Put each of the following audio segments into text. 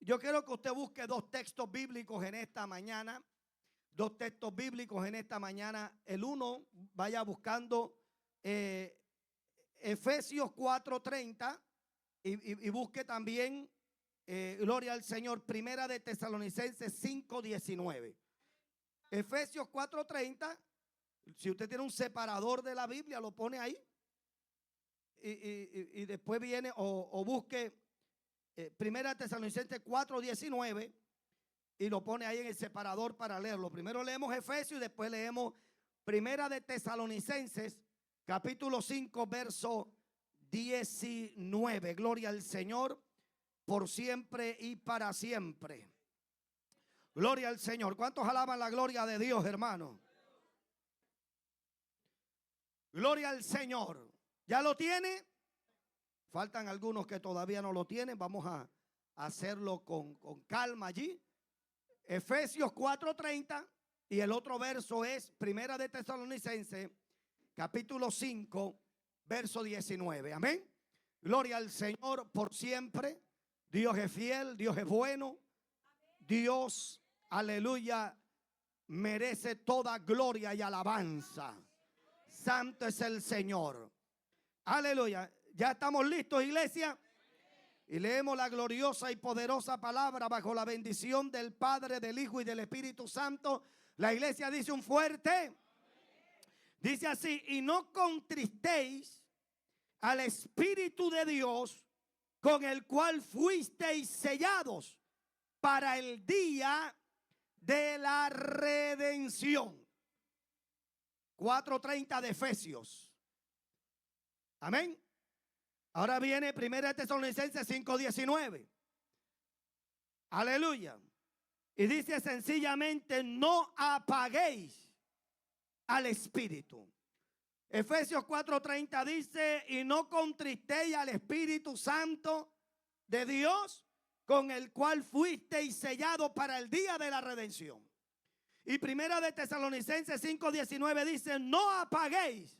yo quiero que usted busque dos textos bíblicos en esta mañana. Dos textos bíblicos en esta mañana. El uno, vaya buscando Efesios 4:30 y busque también, gloria al Señor, Primera de Tesalonicenses 5:19. Efesios 4:30, si usted tiene un separador de la Biblia, lo pone ahí. Y después viene o busque Primera de Tesalonicenses 4:19 y lo pone ahí en el separador para leerlo. Primero leemos Efesios y después leemos Primera de Tesalonicenses capítulo 5 verso 19. Gloria al Señor por siempre y para siempre. Gloria al Señor. ¿Cuántos alaban la gloria de Dios, hermano? Gloria al Señor. ¿Ya lo tiene? Faltan algunos que todavía no lo tienen. Vamos a hacerlo con calma allí. Efesios 4:30 y el otro verso es Primera de Tesalonicenses capítulo 5 verso 19. Amén. Gloria al Señor por siempre. Dios es fiel, Dios es bueno. Dios, aleluya, merece toda gloria y alabanza. Santo es el Señor. Aleluya. ¿Ya estamos listos, iglesia? Y leemos la gloriosa y poderosa palabra bajo la bendición del Padre, del Hijo y del Espíritu Santo. La iglesia dice un fuerte. Dice así: y no contristéis al Espíritu de Dios, con el cual fuisteis sellados para el día de la redención. 4:30 de Efesios. Amén. Ahora viene Primera Tesalonicenses 5:19. Aleluya. Y dice sencillamente: no apaguéis al Espíritu. Efesios 4:30 dice: y no contristéis al Espíritu Santo de Dios, con el cual fuisteis sellados para el día de la redención. Y Primera de Tesalonicenses 5:19 dice: no apaguéis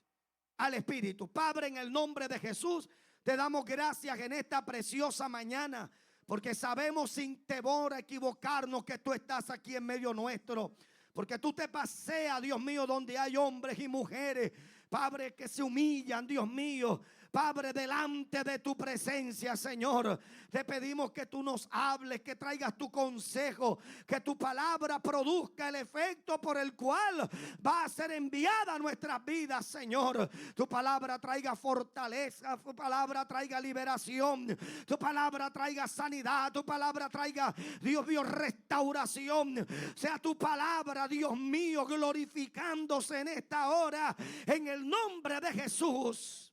al Espíritu. Padre, en el nombre de Jesús, te damos gracias en esta preciosa mañana, porque sabemos sin temor a equivocarnos que tú estás aquí en medio nuestro. Porque tú te paseas, Dios mío, donde hay hombres y mujeres, Padre, que se humillan, Dios mío, Padre, delante de tu presencia, Señor. Te pedimos que tú nos hables, que traigas tu consejo, que tu palabra produzca el efecto por el cual va a ser enviada a nuestras vidas, Señor. Tu palabra traiga fortaleza, tu palabra traiga liberación, tu palabra traiga sanidad, tu palabra traiga, Dios mío, restauración. Sea tu palabra, Dios mío, glorificándose en esta hora, en el nombre de Jesús.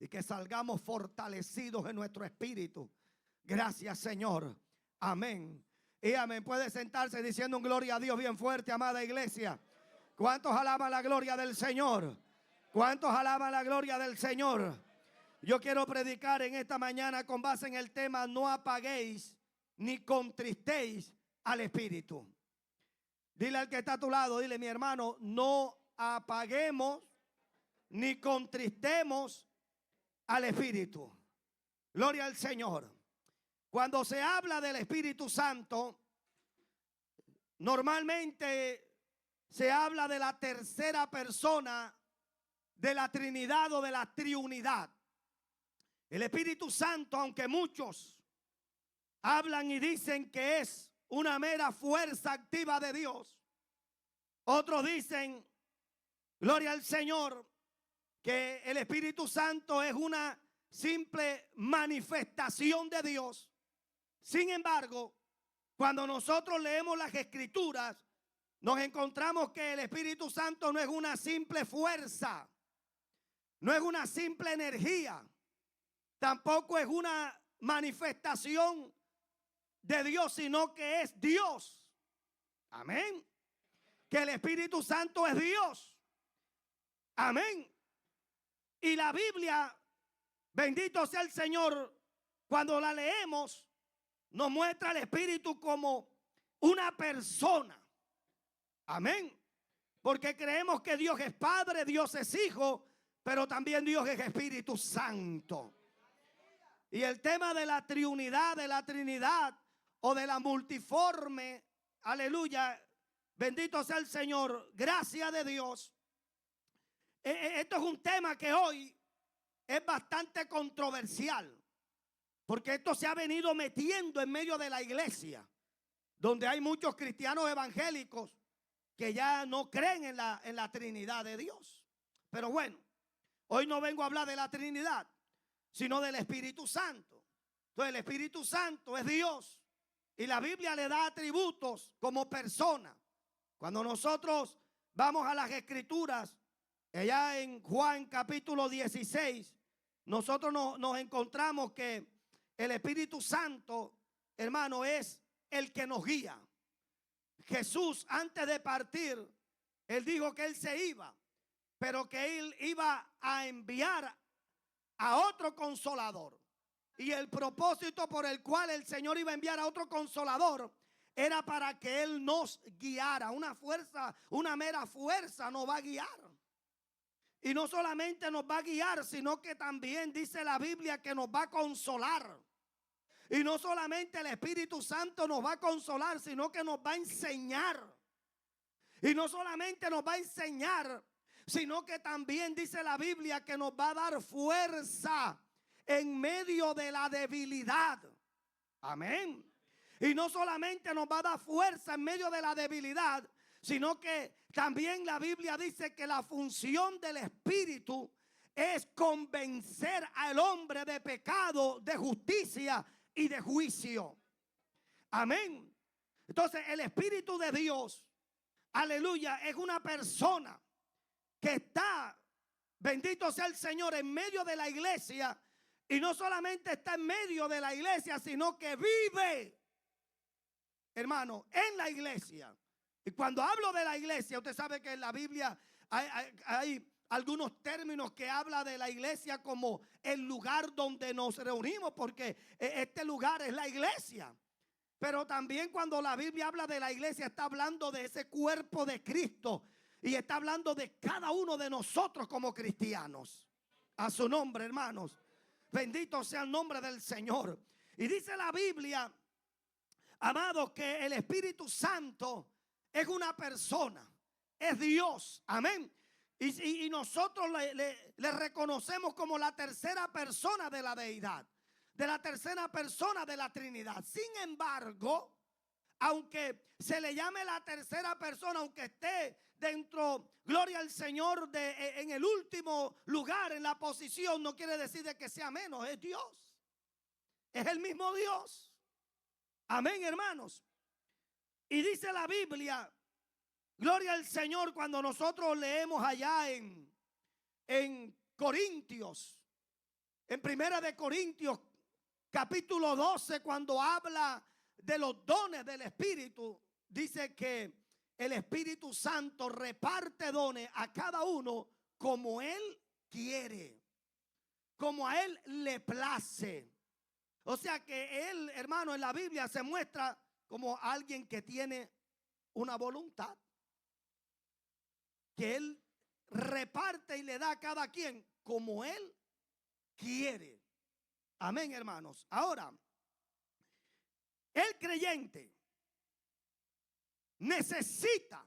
Y que salgamos fortalecidos en nuestro espíritu. Gracias, Señor. Amén. Y amén. Puede sentarse diciendo un gloria a Dios bien fuerte, amada iglesia. ¿Cuántos alaban la gloria del Señor? ¿Cuántos alaban la gloria del Señor? Yo quiero predicar en esta mañana con base en el tema: no apaguéis ni contristéis al Espíritu. Dile al que está a tu lado, dile: mi hermano, no apaguemos ni contristemos al Espíritu. Gloria al Señor. Cuando se habla del Espíritu Santo, normalmente se habla de la tercera persona de la Trinidad o de la triunidad. El Espíritu Santo, aunque muchos hablan y dicen que es una mera fuerza activa de Dios, otros dicen, gloria al Señor, que el Espíritu Santo es una simple manifestación de Dios. Sin embargo, cuando nosotros leemos las Escrituras, nos encontramos que el Espíritu Santo no es una simple fuerza, no es una simple energía, tampoco es una manifestación de Dios, sino que es Dios. Amén. Que el Espíritu Santo es Dios. Amén. Y la Biblia, bendito sea el Señor, cuando la leemos, nos muestra al Espíritu como una persona. Amén. Porque creemos que Dios es Padre, Dios es Hijo, pero también Dios es Espíritu Santo. Y el tema de la triunidad, de la Trinidad, o de la multiforme, aleluya, bendito sea el Señor, gracia de Dios. Esto es un tema que hoy es bastante controversial, porque esto se ha venido metiendo en medio de la iglesia, donde hay muchos cristianos evangélicos que ya no creen en la Trinidad de Dios. Pero bueno, hoy no vengo a hablar de la Trinidad, sino del Espíritu Santo. Entonces el Espíritu Santo es Dios y la Biblia le da atributos como persona. Cuando nosotros vamos a las Escrituras, allá en Juan capítulo 16, nosotros nos encontramos que el Espíritu Santo, hermano, es el que nos guía. Jesús, antes de partir, él dijo que él se iba, pero que él iba a enviar a otro consolador. Y el propósito por el cual el Señor iba a enviar a otro consolador era para que él nos guiara. Una fuerza, una mera fuerza nos va a guiar. Y no solamente nos va a guiar, sino que también dice la Biblia que nos va a consolar. Y no solamente el Espíritu Santo nos va a consolar, sino que nos va a enseñar. Y no solamente nos va a enseñar, sino que también dice la Biblia que nos va a dar fuerza en medio de la debilidad. Amén. Y no solamente nos va a dar fuerza en medio de la debilidad, sino que también la Biblia dice que la función del Espíritu es convencer al hombre de pecado, de justicia y de juicio. Amén. Entonces el Espíritu de Dios, aleluya, es una persona que está, bendito sea el Señor, en medio de la iglesia. Y no solamente está en medio de la iglesia, sino que vive, hermano, en la iglesia. Y cuando hablo de la iglesia, usted sabe que en la Biblia hay algunos términos que habla de la iglesia como el lugar donde nos reunimos, porque este lugar es la iglesia. Pero también cuando la Biblia habla de la iglesia, está hablando de ese cuerpo de Cristo y está hablando de cada uno de nosotros como cristianos. A su nombre, hermanos. Bendito sea el nombre del Señor. Y dice la Biblia, amados, que el Espíritu Santo es una persona, es Dios. Amén. Y nosotros le reconocemos como la tercera persona de la deidad, de la tercera persona de la Trinidad. Sin embargo, aunque se le llame la tercera persona, aunque esté dentro, gloria al Señor, en el último lugar, en la posición, no quiere decir de que sea menos, es Dios. Es el mismo Dios. Amén, hermanos. Y dice la Biblia, gloria al Señor, cuando nosotros leemos allá en Corintios, en Primera de Corintios, capítulo 12, cuando habla de los dones del Espíritu, dice que el Espíritu Santo reparte dones a cada uno como Él quiere, como a Él le place. O sea que Él, hermano, en la Biblia se muestra como alguien que tiene una voluntad, que Él reparte y le da a cada quien como Él quiere. Amén, hermanos. Ahora, el creyente necesita,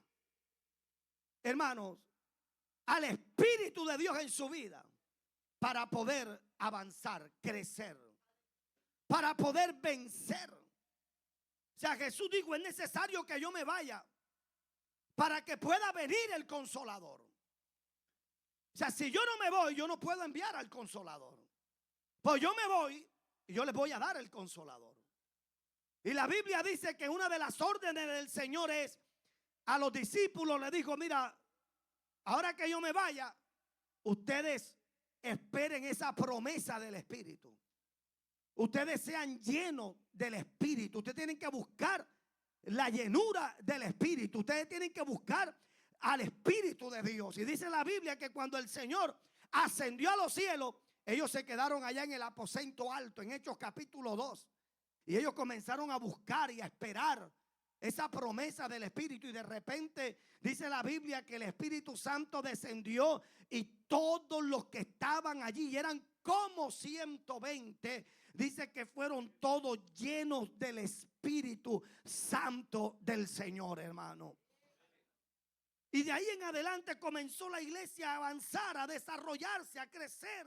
hermanos, al Espíritu de Dios en su vida para poder avanzar, crecer, para poder vencer. O sea, Jesús dijo, es necesario que yo me vaya para que pueda venir el Consolador. O sea, si yo no me voy, yo no puedo enviar al Consolador. Pues yo me voy y yo les voy a dar el Consolador. Y la Biblia dice que una de las órdenes del Señor es, a los discípulos le dijo, mira, ahora que yo me vaya, ustedes esperen esa promesa del Espíritu. Ustedes sean llenos del Espíritu. Ustedes tienen que buscar la llenura del Espíritu. Ustedes tienen que buscar al Espíritu de Dios. Y dice la Biblia que cuando el Señor ascendió a los cielos, ellos se quedaron allá en el aposento alto, en Hechos capítulo 2. Y ellos comenzaron a buscar y a esperar esa promesa del Espíritu. Y de repente dice la Biblia que el Espíritu Santo descendió y todos los que estaban allí, y eran como 120, dice que fueron todos llenos del Espíritu Santo del Señor, hermano. Y de ahí en adelante comenzó la iglesia a avanzar, a desarrollarse, a crecer,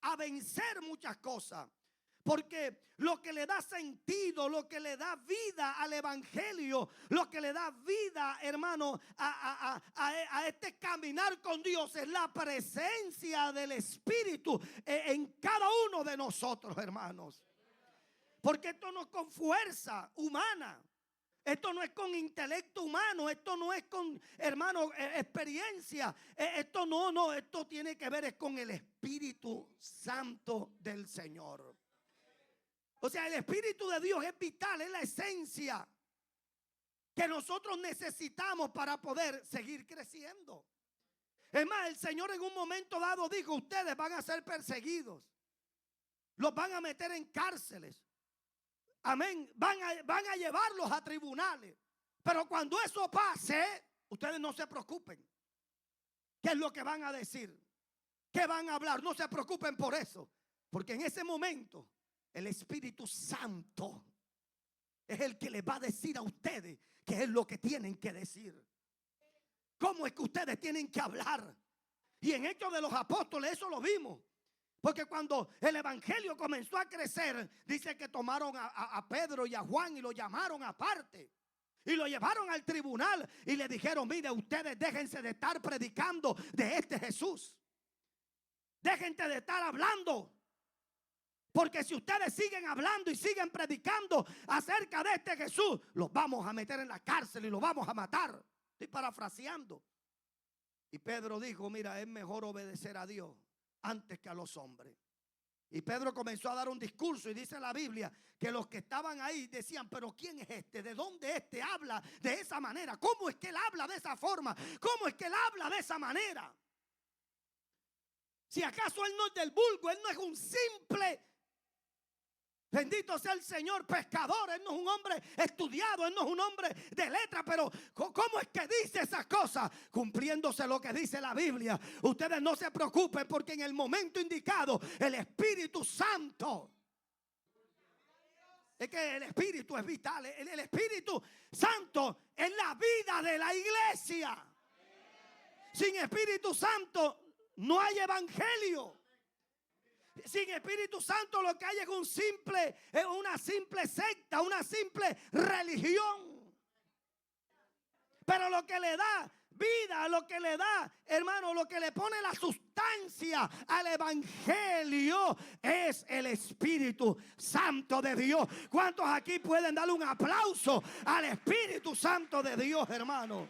a vencer muchas cosas. Porque lo que le da sentido, lo que le da vida al evangelio, lo que le da vida, hermano, a este caminar con Dios es la presencia del Espíritu en cada uno de nosotros, hermanos. Porque esto no es con fuerza humana. Esto no es con intelecto humano, esto no es con, hermano, experiencia. Esto no, esto tiene que ver es con el Espíritu Santo del Señor. O sea, el Espíritu de Dios es vital, es la esencia que nosotros necesitamos para poder seguir creciendo. Es más, el Señor en un momento dado dijo: ustedes van a ser perseguidos, los van a meter en cárceles. Amén. Van a llevarlos a tribunales. Pero cuando eso pase, ustedes no se preocupen. ¿Qué es lo que van a decir? ¿Qué van a hablar? No se preocupen por eso. Porque en ese momento el Espíritu Santo es el que les va a decir a ustedes qué es lo que tienen que decir. ¿Cómo es que ustedes tienen que hablar? Y en Hechos de los Apóstoles eso lo vimos. Porque cuando el evangelio comenzó a crecer, dice que tomaron a Pedro y a Juan y lo llamaron aparte. Y lo llevaron al tribunal y le dijeron: mire, ustedes déjense de estar predicando de este Jesús. Déjense de estar hablando. Porque si ustedes siguen hablando y siguen predicando acerca de este Jesús, los vamos a meter en la cárcel y los vamos a matar. Estoy parafraseando. Y Pedro dijo: mira, es mejor obedecer a Dios antes que a los hombres. Y Pedro comenzó a dar un discurso y dice la Biblia que los que estaban ahí decían: pero ¿quién es este? ¿De dónde este habla de esa manera? ¿Cómo es que él habla de esa forma? ¿Cómo es que él habla de esa manera? Si acaso él no es del vulgo, él no es un simple, bendito sea el Señor, pescador. Él no es un hombre estudiado, él no es un hombre de letra. Pero ¿cómo es que dice esas cosas? Cumpliéndose lo que dice la Biblia. Ustedes no se preocupen, porque en el momento indicado el Espíritu Santo, es que el Espíritu es vital. El Espíritu Santo es la vida de la iglesia. Sin Espíritu Santo no hay evangelio. Sin Espíritu Santo lo que hay es una simple secta, una simple religión. Pero lo que le da vida, lo que le da, hermano, lo que le pone la sustancia al evangelio es el Espíritu Santo de Dios. ¿Cuántos aquí pueden darle un aplauso al Espíritu Santo de Dios, hermano?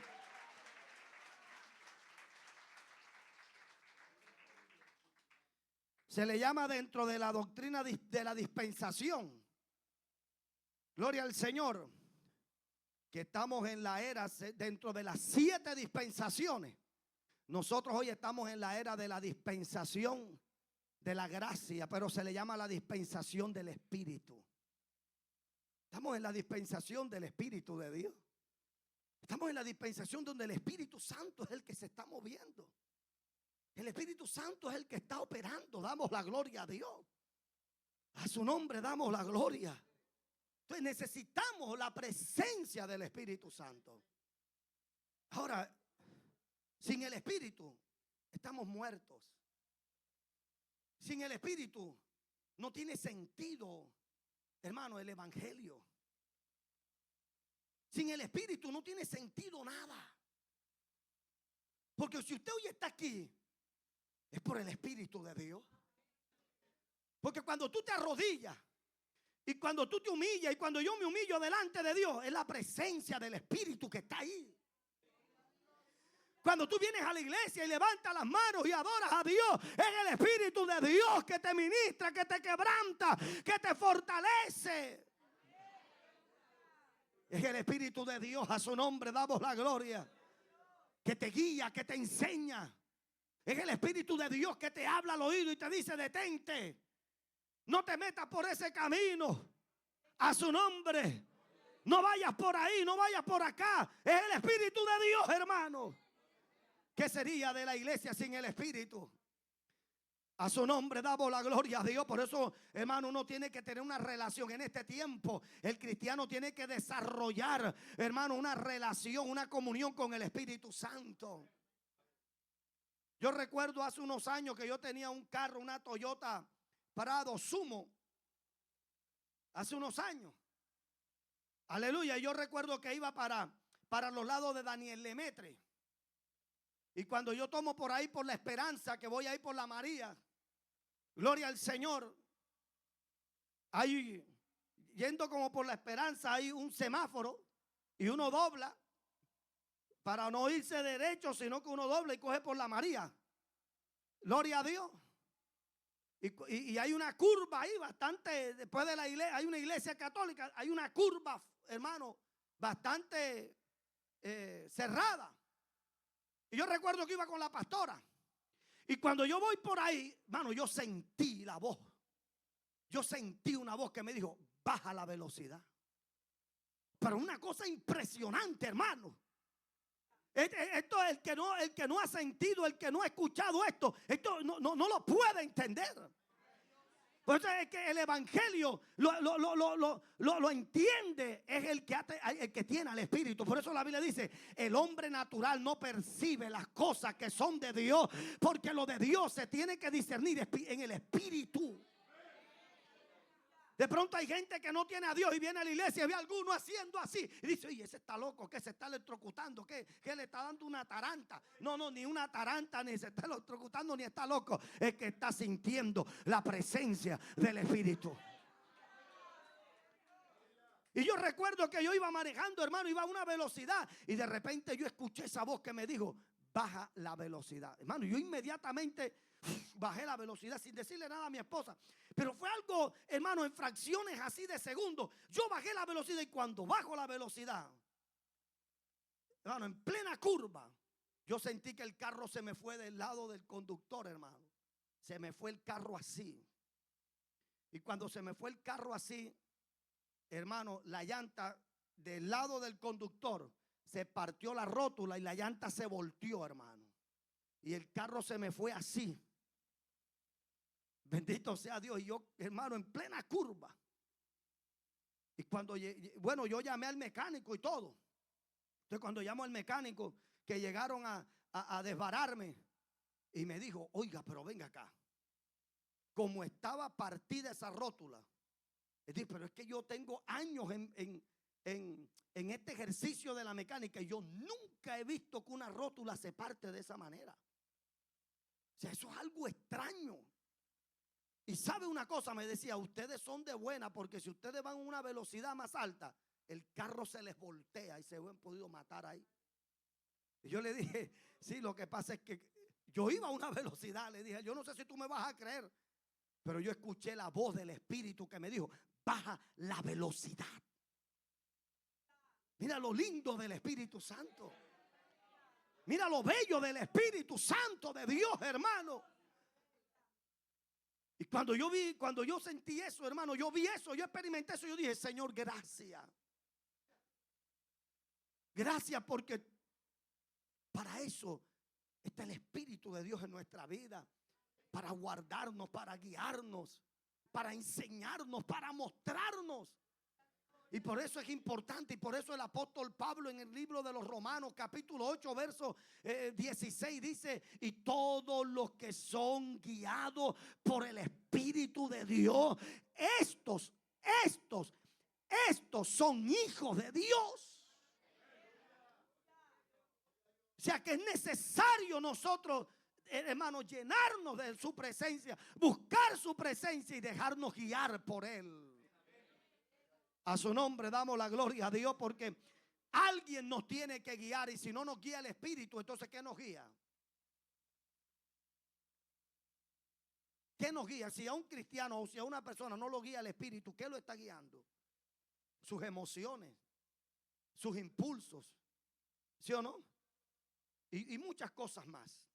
Se le llama dentro de la doctrina de la dispensación. Gloria al Señor. Que estamos en la era, dentro de las 7 dispensaciones. Nosotros hoy estamos en la era de la dispensación de la gracia, pero se le llama la dispensación del Espíritu. Estamos en la dispensación del Espíritu de Dios. Estamos en la dispensación donde el Espíritu Santo es el que se está moviendo. El Espíritu Santo es el que está operando. Damos la gloria a Dios. A su nombre damos la gloria. Entonces necesitamos la presencia del Espíritu Santo. Ahora, sin el Espíritu estamos muertos. Sin el Espíritu no tiene sentido, hermano, el evangelio. Sin el Espíritu no tiene sentido nada. Porque si usted hoy está aquí, es por el Espíritu de Dios. Porque cuando tú te arrodillas y cuando tú te humillas y cuando yo me humillo delante de Dios, es la presencia del Espíritu que está ahí. Cuando tú vienes a la iglesia y levantas las manos y adoras a Dios, es el Espíritu de Dios que te ministra, que te quebranta, que te fortalece. Es el Espíritu de Dios, a su nombre damos la gloria, que te guía, que te enseña. Es el Espíritu de Dios que te habla al oído y te dice: detente, no te metas por ese camino. A su nombre, no vayas por ahí, no vayas por acá. Es el Espíritu de Dios, hermano. ¿Qué sería de la iglesia sin el Espíritu? A su nombre damos la gloria a Dios. Por eso, hermano, uno tiene que tener una relación en este tiempo. El cristiano tiene que desarrollar, hermano, una relación, una comunión con el Espíritu Santo. Yo recuerdo hace unos años que yo tenía un carro, una Toyota Prado Sumo. Hace unos años. Aleluya. Yo recuerdo que iba para los lados de Daniel Lemaitre. Y cuando yo tomo por ahí por la Esperanza, que voy ahí por la María, gloria al Señor, ahí yendo como por la Esperanza hay un semáforo y uno dobla para no irse derecho, sino que uno dobla y coge por la María. Gloria a Dios. Y hay una curva ahí bastante, después de la iglesia, hay una iglesia católica, hay una curva, hermano, bastante cerrada. Y yo recuerdo que iba con la pastora. Y cuando yo voy por ahí, hermano, yo sentí la voz. Yo sentí una voz que me dijo, baja la velocidad. Pero una cosa impresionante, hermano. Esto es el que no ha sentido, el que no ha escuchado esto no lo puede entender. Por eso es que el evangelio lo entiende, es el que tiene al Espíritu. Por eso la Biblia dice, el hombre natural no percibe las cosas que son de Dios, porque lo de Dios se tiene que discernir en el Espíritu. De pronto hay gente que no tiene a Dios y viene a la iglesia y ve a alguno haciendo así. Y dice, oye, ese está loco, que se está electrocutando, que le está dando una taranta. No, ni una taranta, ni se está electrocutando, ni está loco. Es que está sintiendo la presencia del Espíritu. Y yo recuerdo que yo iba manejando, hermano, iba a una velocidad. Y de repente yo escuché esa voz que me dijo, baja la velocidad. Hermano, yo inmediatamente bajé la velocidad sin decirle nada a mi esposa. Pero fue algo, hermano, en fracciones así de segundos. Yo bajé la velocidad y cuando bajo la velocidad, hermano, en plena curva, yo sentí que el carro se me fue del lado del conductor, hermano. Se me fue el carro así. Y cuando se me fue el carro así, hermano, la llanta del lado del conductor se partió la rótula y la llanta se volteó, hermano. Y el carro se me fue así. Bendito sea Dios. Y yo, hermano, en plena curva. Y cuando, bueno, yo llamé al mecánico y todo. Entonces cuando llamo al mecánico, que llegaron a desbararme, y me dijo, oiga, pero venga acá. Como estaba partida esa rótula. Pero es que yo tengo años en este ejercicio de la mecánica y yo nunca he visto que una rótula se parte de esa manera. O sea, eso es algo extraño. Y sabe una cosa, me decía, ustedes son de buena porque si ustedes van a una velocidad más alta, el carro se les voltea y se han podido matar ahí. Y yo le dije, sí, lo que pasa es que yo iba a una velocidad, le dije, yo no sé si tú me vas a creer, pero yo escuché la voz del Espíritu que me dijo, baja la velocidad. Mira lo lindo del Espíritu Santo. Mira lo bello del Espíritu Santo de Dios, hermano. Y cuando yo sentí eso, hermano, yo vi eso, yo experimenté eso, yo dije, Señor, gracias. Gracias porque para eso está el Espíritu de Dios en nuestra vida. Para guardarnos, para guiarnos, para enseñarnos, para mostrarnos. Y por eso es importante, y por eso el apóstol Pablo en el libro de los Romanos capítulo 8 verso 16 dice, y todos los que son guiados por el Espíritu de Dios, estos son hijos de Dios. O sea que es necesario nosotros, hermanos, llenarnos de su presencia, buscar su presencia y dejarnos guiar por Él. A su nombre damos la gloria a Dios porque alguien nos tiene que guiar y si no nos guía el Espíritu, entonces ¿qué nos guía? ¿Qué nos guía? Si a un cristiano o si a una persona no lo guía el Espíritu, ¿qué lo está guiando? Sus emociones, sus impulsos, ¿sí o no? Y muchas cosas más.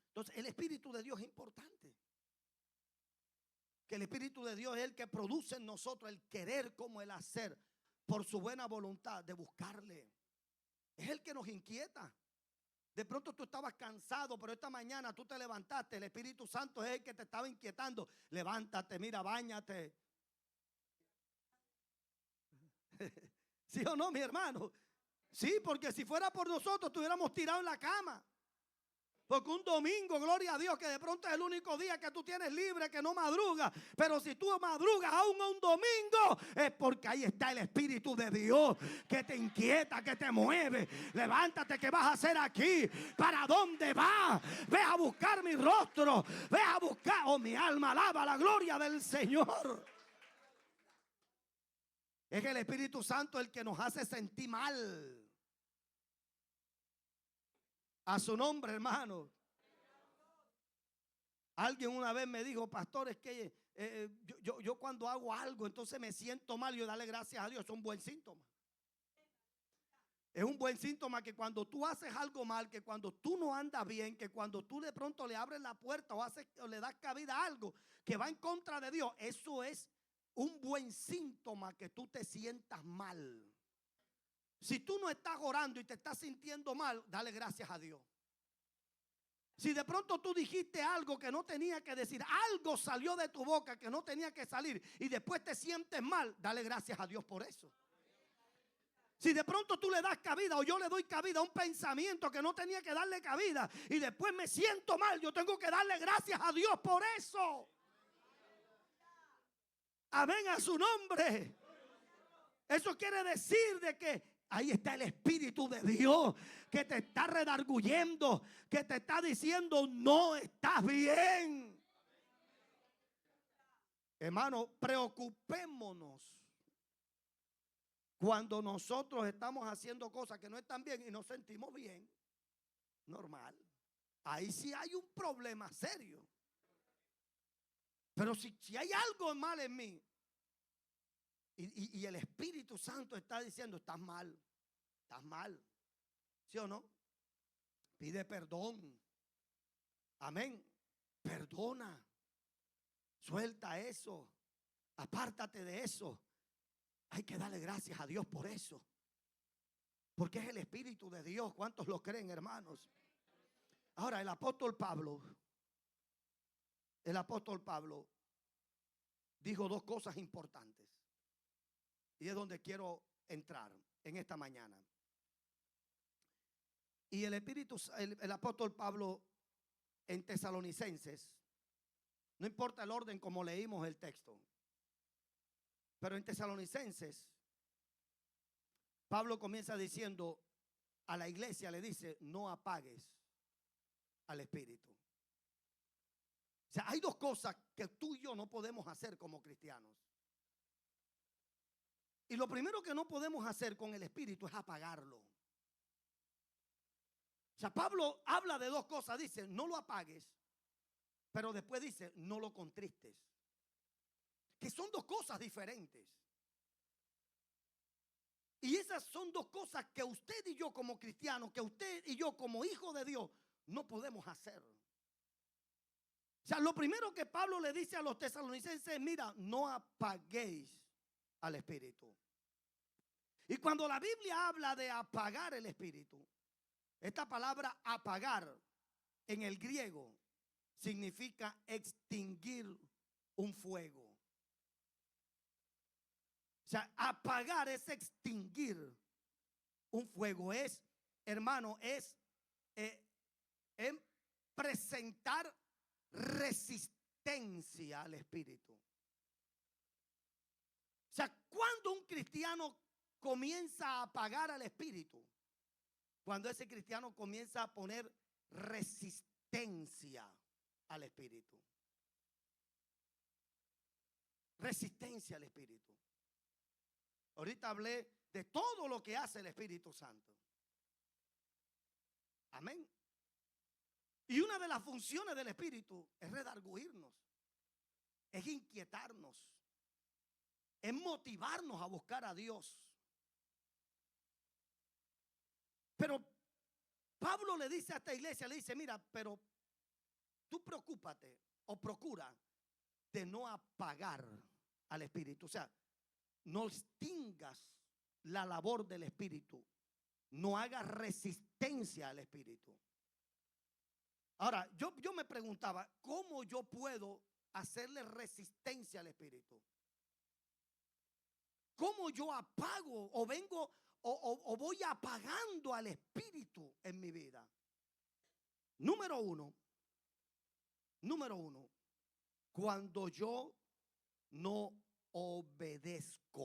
Entonces el Espíritu de Dios es importante. Que el Espíritu de Dios es el que produce en nosotros el querer como el hacer por su buena voluntad de buscarle. Es el que nos inquieta. De pronto tú estabas cansado, pero esta mañana tú te levantaste. El Espíritu Santo es el que te estaba inquietando. Levántate, mira, báñate. ¿Sí o no, mi hermano? Sí, porque si fuera por nosotros estuviéramos tirados en la cama. Porque un domingo, gloria a Dios, que de pronto es el único día que tú tienes libre, que no madrugas. Pero si tú madrugas aún un domingo, es porque ahí está el Espíritu de Dios que te inquieta, que te mueve. Levántate, ¿qué vas a hacer aquí? ¿Para dónde vas? Ve a buscar mi rostro. Ve a buscar, oh, mi alma alaba la gloria del Señor. Es el Espíritu Santo el que nos hace sentir mal. A su nombre, hermano. Alguien una vez me dijo, pastor, es que yo cuando hago algo, entonces me siento mal. Yo darle gracias a Dios, es un buen síntoma. Es un buen síntoma que cuando tú haces algo mal, que cuando tú no andas bien, que cuando tú de pronto le abres la puerta o le das cabida a algo que va en contra de Dios, eso es un buen síntoma que tú te sientas mal. Si tú no estás orando y te estás sintiendo mal, dale gracias a Dios. Si de pronto tú dijiste algo que no tenía que decir, algo salió de tu boca que no tenía que salir y después te sientes mal, dale gracias a Dios por eso. Si de pronto tú le das cabida o yo le doy cabida a un pensamiento que no tenía que darle cabida y después me siento mal, yo tengo que darle gracias a Dios por eso. Amén a su nombre. Eso quiere decir de que ahí está el Espíritu de Dios que te está redarguyendo, que te está diciendo no estás bien. Hermano, preocupémonos cuando nosotros estamos haciendo cosas que no están bien y nos sentimos bien. Normal. Ahí sí hay un problema serio. Pero si hay algo mal en mí y el Espíritu Santo está diciendo estás mal. Estás mal, ¿sí o no? Pide perdón. Amén. Perdona. Suelta eso. Apártate de eso. Hay que darle gracias a Dios por eso. Porque es el Espíritu de Dios. ¿Cuántos lo creen, hermanos? Ahora, el apóstol Pablo dijo dos cosas importantes. Y es donde quiero entrar en esta mañana. Y el apóstol Pablo en Tesalonicenses, no importa el orden como leímos el texto, pero en Tesalonicenses, Pablo comienza diciendo a la iglesia, le dice, no apagues al Espíritu. O sea, hay dos cosas que tú y yo no podemos hacer como cristianos. Y lo primero que no podemos hacer con el Espíritu es apagarlo. O sea, Pablo habla de dos cosas. Dice, no lo apagues. Pero después dice, no lo contristes. Que son dos cosas diferentes. Y esas son dos cosas que usted y yo como cristianos, que usted y yo como hijos de Dios, no podemos hacer. O sea, lo primero que Pablo le dice a los tesalonicenses es, mira, no apaguéis al Espíritu. Y cuando la Biblia habla de apagar el Espíritu, esta palabra apagar en el griego significa extinguir un fuego. O sea, apagar es extinguir un fuego. Es, hermano, es presentar resistencia al Espíritu. O sea, cuando un cristiano comienza a apagar al Espíritu, cuando ese cristiano comienza a poner resistencia al Espíritu. Resistencia al Espíritu. Ahorita hablé de todo lo que hace el Espíritu Santo. Amén. Y una de las funciones del Espíritu es redarguirnos, es inquietarnos, es motivarnos a buscar a Dios. Pero Pablo le dice a esta iglesia, le dice, mira, pero tú preocúpate o procura de no apagar al Espíritu. O sea, no extingas la labor del Espíritu no haga resistencia al Espíritu. Ahora, yo me preguntaba, ¿cómo yo puedo hacerle resistencia al Espíritu? ¿Cómo yo apago o vengo o voy apagando al Espíritu en mi vida? Número uno, cuando yo no obedezco.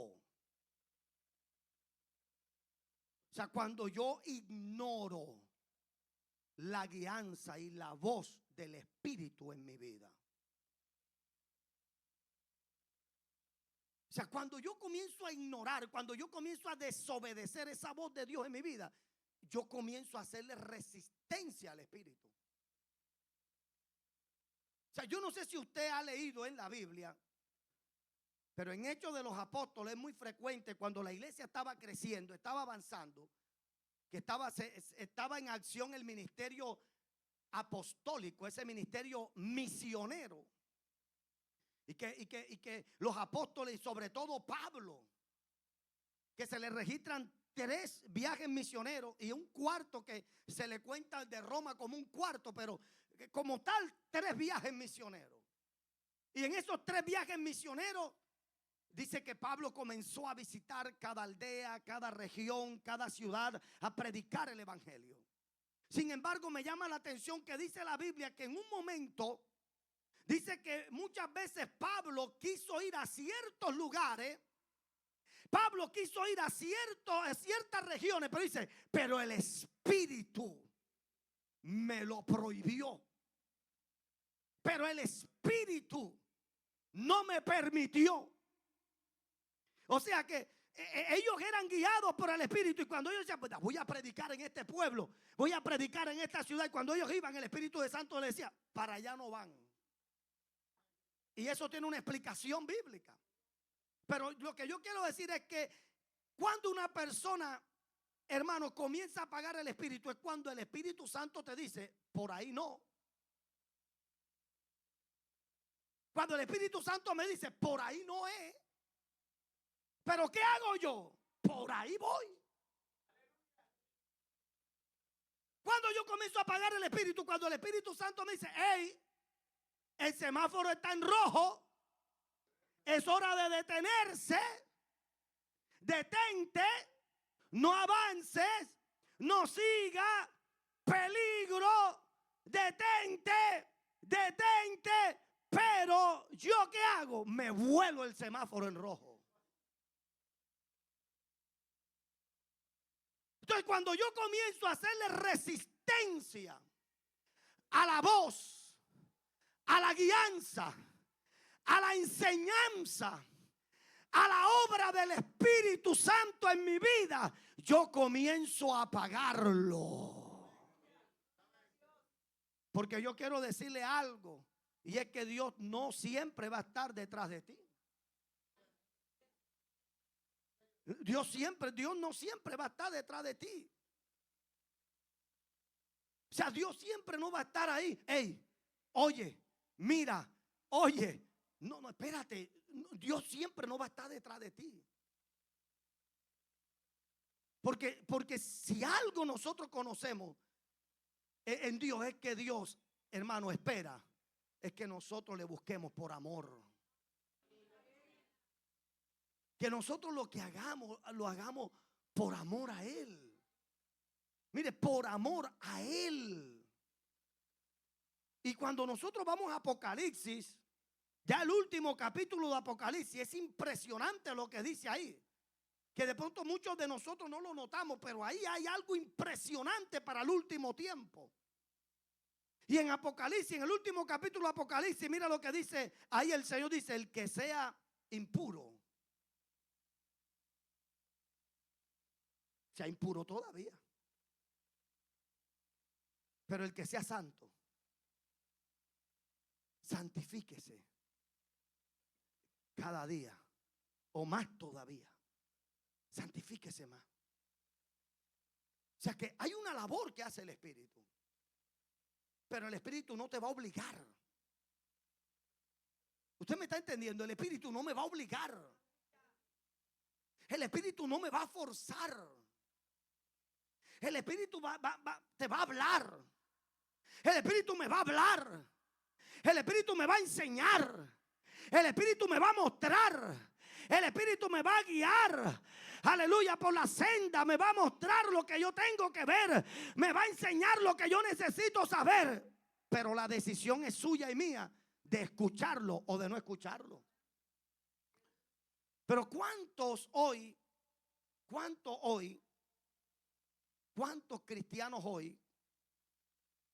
O sea, cuando yo ignoro la guianza y la voz del Espíritu en mi vida. O sea, cuando yo comienzo a ignorar, cuando yo comienzo a desobedecer esa voz de Dios en mi vida, yo comienzo a hacerle resistencia al Espíritu. O sea, yo no sé si usted ha leído en la Biblia, pero en Hechos de los Apóstoles es muy frecuente cuando la iglesia estaba creciendo, estaba avanzando, que estaba en acción el ministerio apostólico, ese ministerio misionero. Y que los apóstoles, y sobre todo Pablo, que se le registran 3 viajes misioneros y un cuarto que se le cuenta de Roma como un cuarto, pero como tal 3 viajes misioneros. Y en esos 3 viajes misioneros dice que Pablo comenzó a visitar cada aldea, cada región, cada ciudad, a predicar el evangelio. Sin embargo, me llama la atención que dice la Biblia que en un momento, dice que muchas veces Pablo quiso ir a ciertos lugares, Pablo quiso ir a ciertas regiones, pero dice, pero el Espíritu me lo prohibió. Pero el Espíritu no me permitió. O sea que ellos eran guiados por el Espíritu, y cuando ellos decían, pues voy a predicar en este pueblo, voy a predicar en esta ciudad, y cuando ellos iban, el Espíritu de Santo les decía, para allá no van. Y eso tiene una explicación bíblica. Pero lo que yo quiero decir es que cuando una persona, hermano, comienza a apagar el Espíritu, es cuando el Espíritu Santo te dice, por ahí no. Cuando el Espíritu Santo me dice, por ahí no es. Pero ¿qué hago yo? Por ahí voy. Cuando yo comienzo a apagar el Espíritu, cuando el Espíritu Santo me dice, hey, el semáforo está en rojo, es hora de detenerse, detente, no avances, no siga, peligro, detente, pero ¿yo qué hago? Me vuelo el semáforo en rojo. Entonces, cuando yo comienzo a hacerle resistencia a la voz, a la guianza, a la enseñanza, a la obra del Espíritu Santo en mi vida, yo comienzo a apagarlo. Porque yo quiero decirle algo, y es que Dios no siempre va a estar detrás de ti. Dios no siempre va a estar detrás de ti. O sea, Dios siempre no va a estar ahí. Hey, oye, mira, oye. No, espérate. Dios siempre no va a estar detrás de ti. Porque si algo nosotros conocemos en Dios es que Dios, hermano, espera. Es que nosotros le busquemos por amor. Que nosotros lo que hagamos, lo hagamos por amor a Él. Mire, por amor a Él. Y cuando nosotros vamos a Apocalipsis, ya el último capítulo de Apocalipsis, es impresionante lo que dice ahí. Que de pronto muchos de nosotros no lo notamos, pero ahí hay algo impresionante para el último tiempo. Y en Apocalipsis, en el último capítulo de Apocalipsis, mira lo que dice ahí el Señor, dice, el que sea impuro. Sea impuro todavía. Pero el que sea santo, santifíquese cada día, o más todavía. Santifíquese más. O sea que hay una labor que hace el Espíritu, pero el Espíritu no te va a obligar. ¿Usted me está entendiendo? El Espíritu no me va a obligar. El Espíritu no me va a forzar. El Espíritu te va a hablar. El Espíritu me va a hablar. El Espíritu me va a enseñar. El Espíritu me va a mostrar. El Espíritu me va a guiar. Aleluya, por la senda. Me va a mostrar lo que yo tengo que ver. Me va a enseñar lo que yo necesito saber. Pero la decisión es suya y mía de escucharlo o de no escucharlo. Pero ¿cuántos cristianos hoy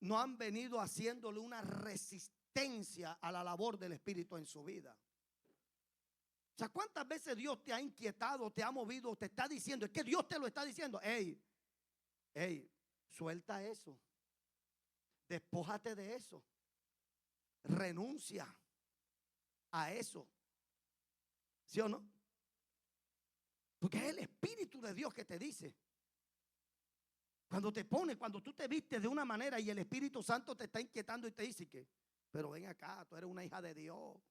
no han venido haciéndole una resistencia a la labor del Espíritu en su vida? O sea, ¿cuántas veces Dios te ha inquietado, te ha movido, te está diciendo? Es que Dios te lo está diciendo. Hey, suelta eso. Despójate de eso. Renuncia a eso. ¿Sí o no? Porque es el Espíritu de Dios que te dice. Cuando tú te vistes de una manera y el Espíritu Santo te está inquietando y te dice que, pero ven acá, tú eres una hija de Dios.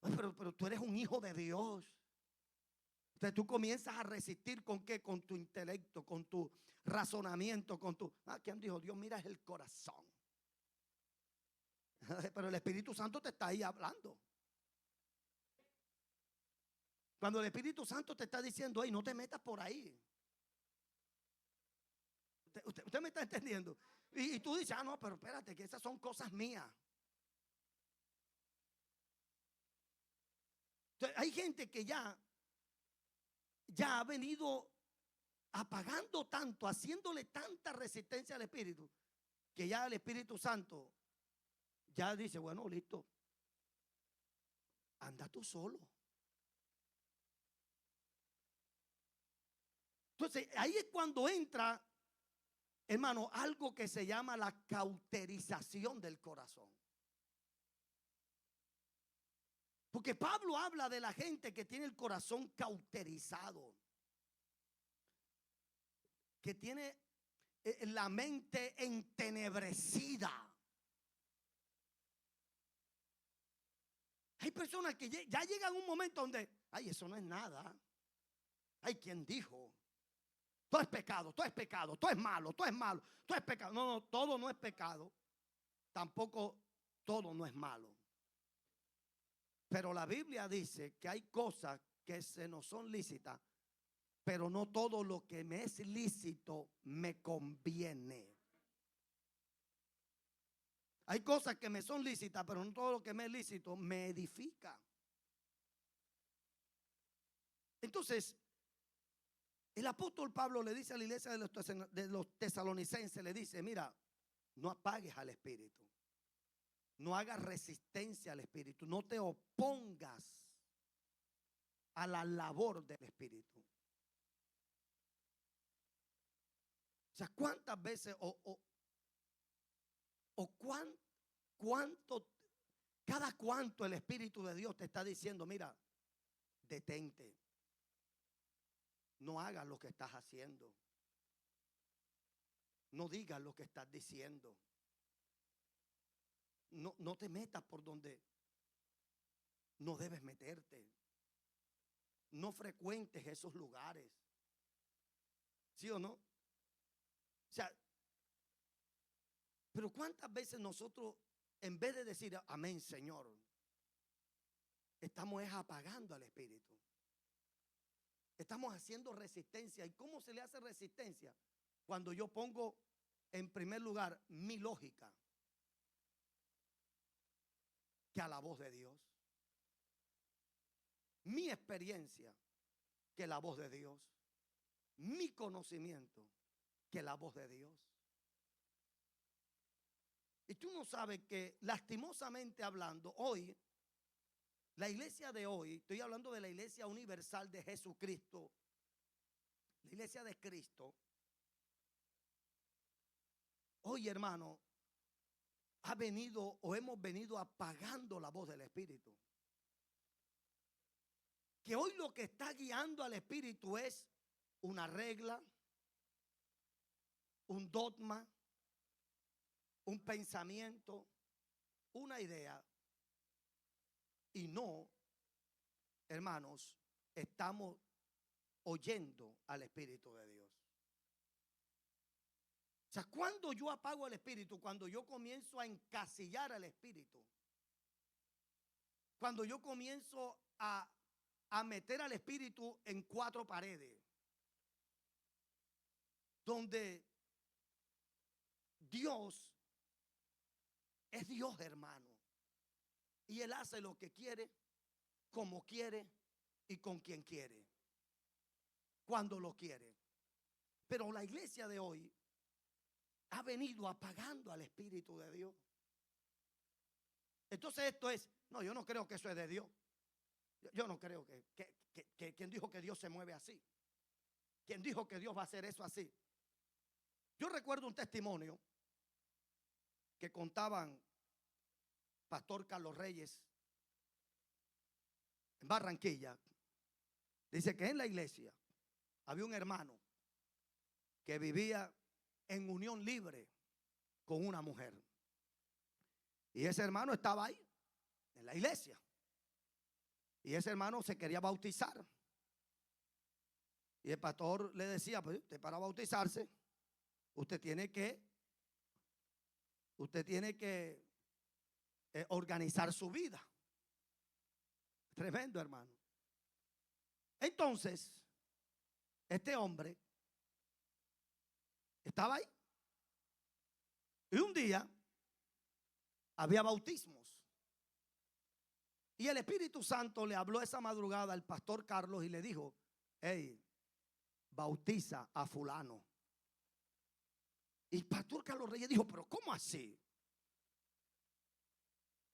Pero tú eres un hijo de Dios. Entonces tú comienzas a resistir ¿con qué? Con tu intelecto, con tu razonamiento, con tu... ¿Quién dijo? Dios mira el corazón. Pero el Espíritu Santo te está ahí hablando. Cuando el Espíritu Santo te está diciendo, hey, no te metas por ahí. Usted me está entendiendo. Y tú dices, no, pero espérate, que esas son cosas mías. Entonces, hay gente que ya ha venido apagando tanto, haciéndole tanta resistencia al Espíritu, que ya el Espíritu Santo ya dice, bueno, listo, anda tú solo. Entonces, ahí es cuando entra, hermano, algo que se llama la cauterización del corazón. Porque Pablo habla de la gente que tiene el corazón cauterizado, que tiene la mente entenebrecida. Hay personas que ya llegan a un momento donde, ay, eso no es nada. Ay, ¿quién dijo? Todo es pecado, todo es pecado, todo es malo, todo es malo, todo es pecado. No, todo no es pecado. Tampoco todo no es malo. Pero la Biblia dice que hay cosas que se nos son lícitas, pero no todo lo que me es lícito me conviene. Hay cosas que me son lícitas, pero no todo lo que me es lícito me edifica. Entonces, el apóstol Pablo le dice a la iglesia de los tesalonicenses, le dice, mira, no apagues al Espíritu. No hagas resistencia al Espíritu. No te opongas a la labor del Espíritu. O sea, ¿cuántas veces cada cuánto el Espíritu de Dios te está diciendo, mira, detente. No hagas lo que estás haciendo. No digas lo que estás diciendo. No te metas por donde no debes meterte. No frecuentes esos lugares. ¿Sí o no? O sea, pero ¿cuántas veces nosotros, en vez de decir amén, Señor, estamos apagando al Espíritu? Estamos haciendo resistencia. ¿Y cómo se le hace resistencia? Cuando yo pongo en primer lugar mi lógica que a la voz de Dios, mi experiencia que la voz de Dios, mi conocimiento que la voz de Dios. Y tú no sabes que, lastimosamente hablando, hoy, la iglesia de hoy, estoy hablando de la iglesia universal de Jesucristo, la iglesia de Cristo, hoy, hermano, ha venido o hemos venido apagando la voz del Espíritu. Que hoy lo que está guiando al Espíritu es una regla, un dogma, un pensamiento, una idea, y no, hermanos, estamos oyendo al Espíritu de Dios. O sea, cuando yo apago el Espíritu, cuando yo comienzo a encasillar al Espíritu, cuando yo comienzo a meter al Espíritu en cuatro paredes, donde Dios es Dios, hermano, y Él hace lo que quiere, como quiere y con quien quiere, cuando lo quiere. Pero la iglesia de hoy ha venido apagando al Espíritu de Dios. Entonces esto es, no, yo no creo que eso es de Dios. Yo no creo que quien dijo que Dios se mueve así. ¿Quién dijo que Dios va a hacer eso así? Yo recuerdo un testimonio que contaban Pastor Carlos Reyes en Barranquilla. Dice que en la iglesia había un hermano que vivía en unión libre con una mujer. Y ese hermano estaba ahí, en la iglesia. Y ese hermano se quería bautizar. Y el pastor le decía, pues usted para bautizarse, usted tiene que organizar su vida. Tremendo, hermano. Entonces, este hombre estaba ahí. Y un día había bautismos. Y el Espíritu Santo le habló esa madrugada al pastor Carlos y le dijo, hey, bautiza a fulano. Y el pastor Carlos Reyes dijo, pero ¿cómo así?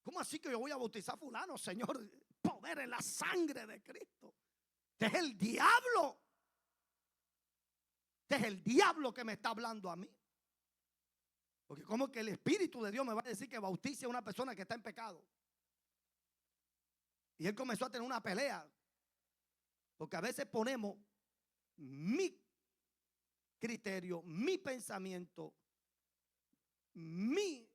¿Cómo así que yo voy a bautizar a fulano, Señor? Poder en la sangre de Cristo. Este es el diablo. Este es el diablo que me está hablando a mí. Porque como que el Espíritu de Dios me va a decir que bautice a una persona que está en pecado. Y él comenzó a tener una pelea. Porque a veces ponemos mi criterio, mi pensamiento, mi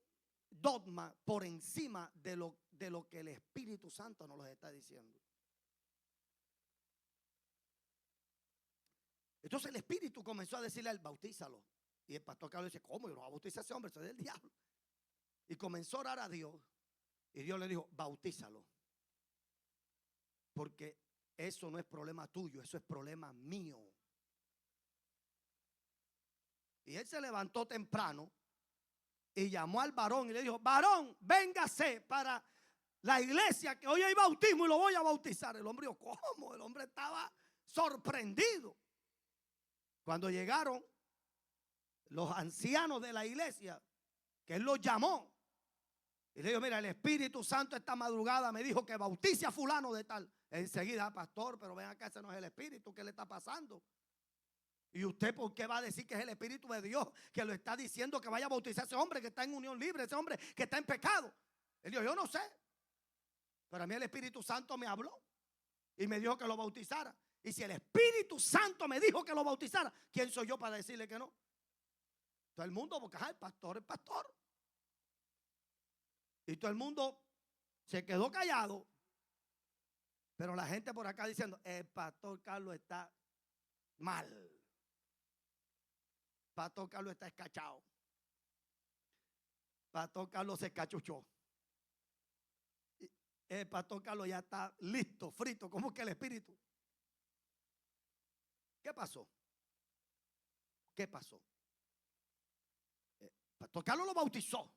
dogma por encima de lo que el Espíritu Santo nos está diciendo. Entonces el Espíritu comenzó a decirle a él, bautízalo. Y el pastor Carlos dice, ¿cómo? Yo no voy a bautizar a ese hombre, soy del diablo. Y comenzó a orar a Dios. Y Dios le dijo, bautízalo. Porque eso no es problema tuyo, eso es problema mío. Y él se levantó temprano y llamó al varón y le dijo, varón, véngase para la iglesia que hoy hay bautismo y lo voy a bautizar. El hombre dijo, ¿cómo? El hombre estaba sorprendido. Cuando llegaron los ancianos de la iglesia, que él los llamó y le dijo, mira, el Espíritu Santo esta madrugada me dijo que bautice a fulano de tal. Enseguida, pastor, pero ven acá, ese no es el Espíritu, ¿qué le está pasando? ¿Y usted por qué va a decir que es el Espíritu de Dios que lo está diciendo que vaya a bautizar a ese hombre que está en unión libre, ese hombre que está en pecado? Él dijo, yo no sé, pero a mí el Espíritu Santo me habló y me dijo que lo bautizara. Y si el Espíritu Santo me dijo que lo bautizara, ¿quién soy yo para decirle que no? Todo el mundo, porque el pastor es pastor. Y todo el mundo se quedó callado. Pero la gente por acá diciendo, el pastor Carlos está mal. Pastor Carlos está escachado. Pastor Carlos se escachuchó. El pastor Carlos ya está listo, frito, como que el Espíritu. ¿Qué pasó? ¿Qué pasó? Pastor Carlos lo bautizó.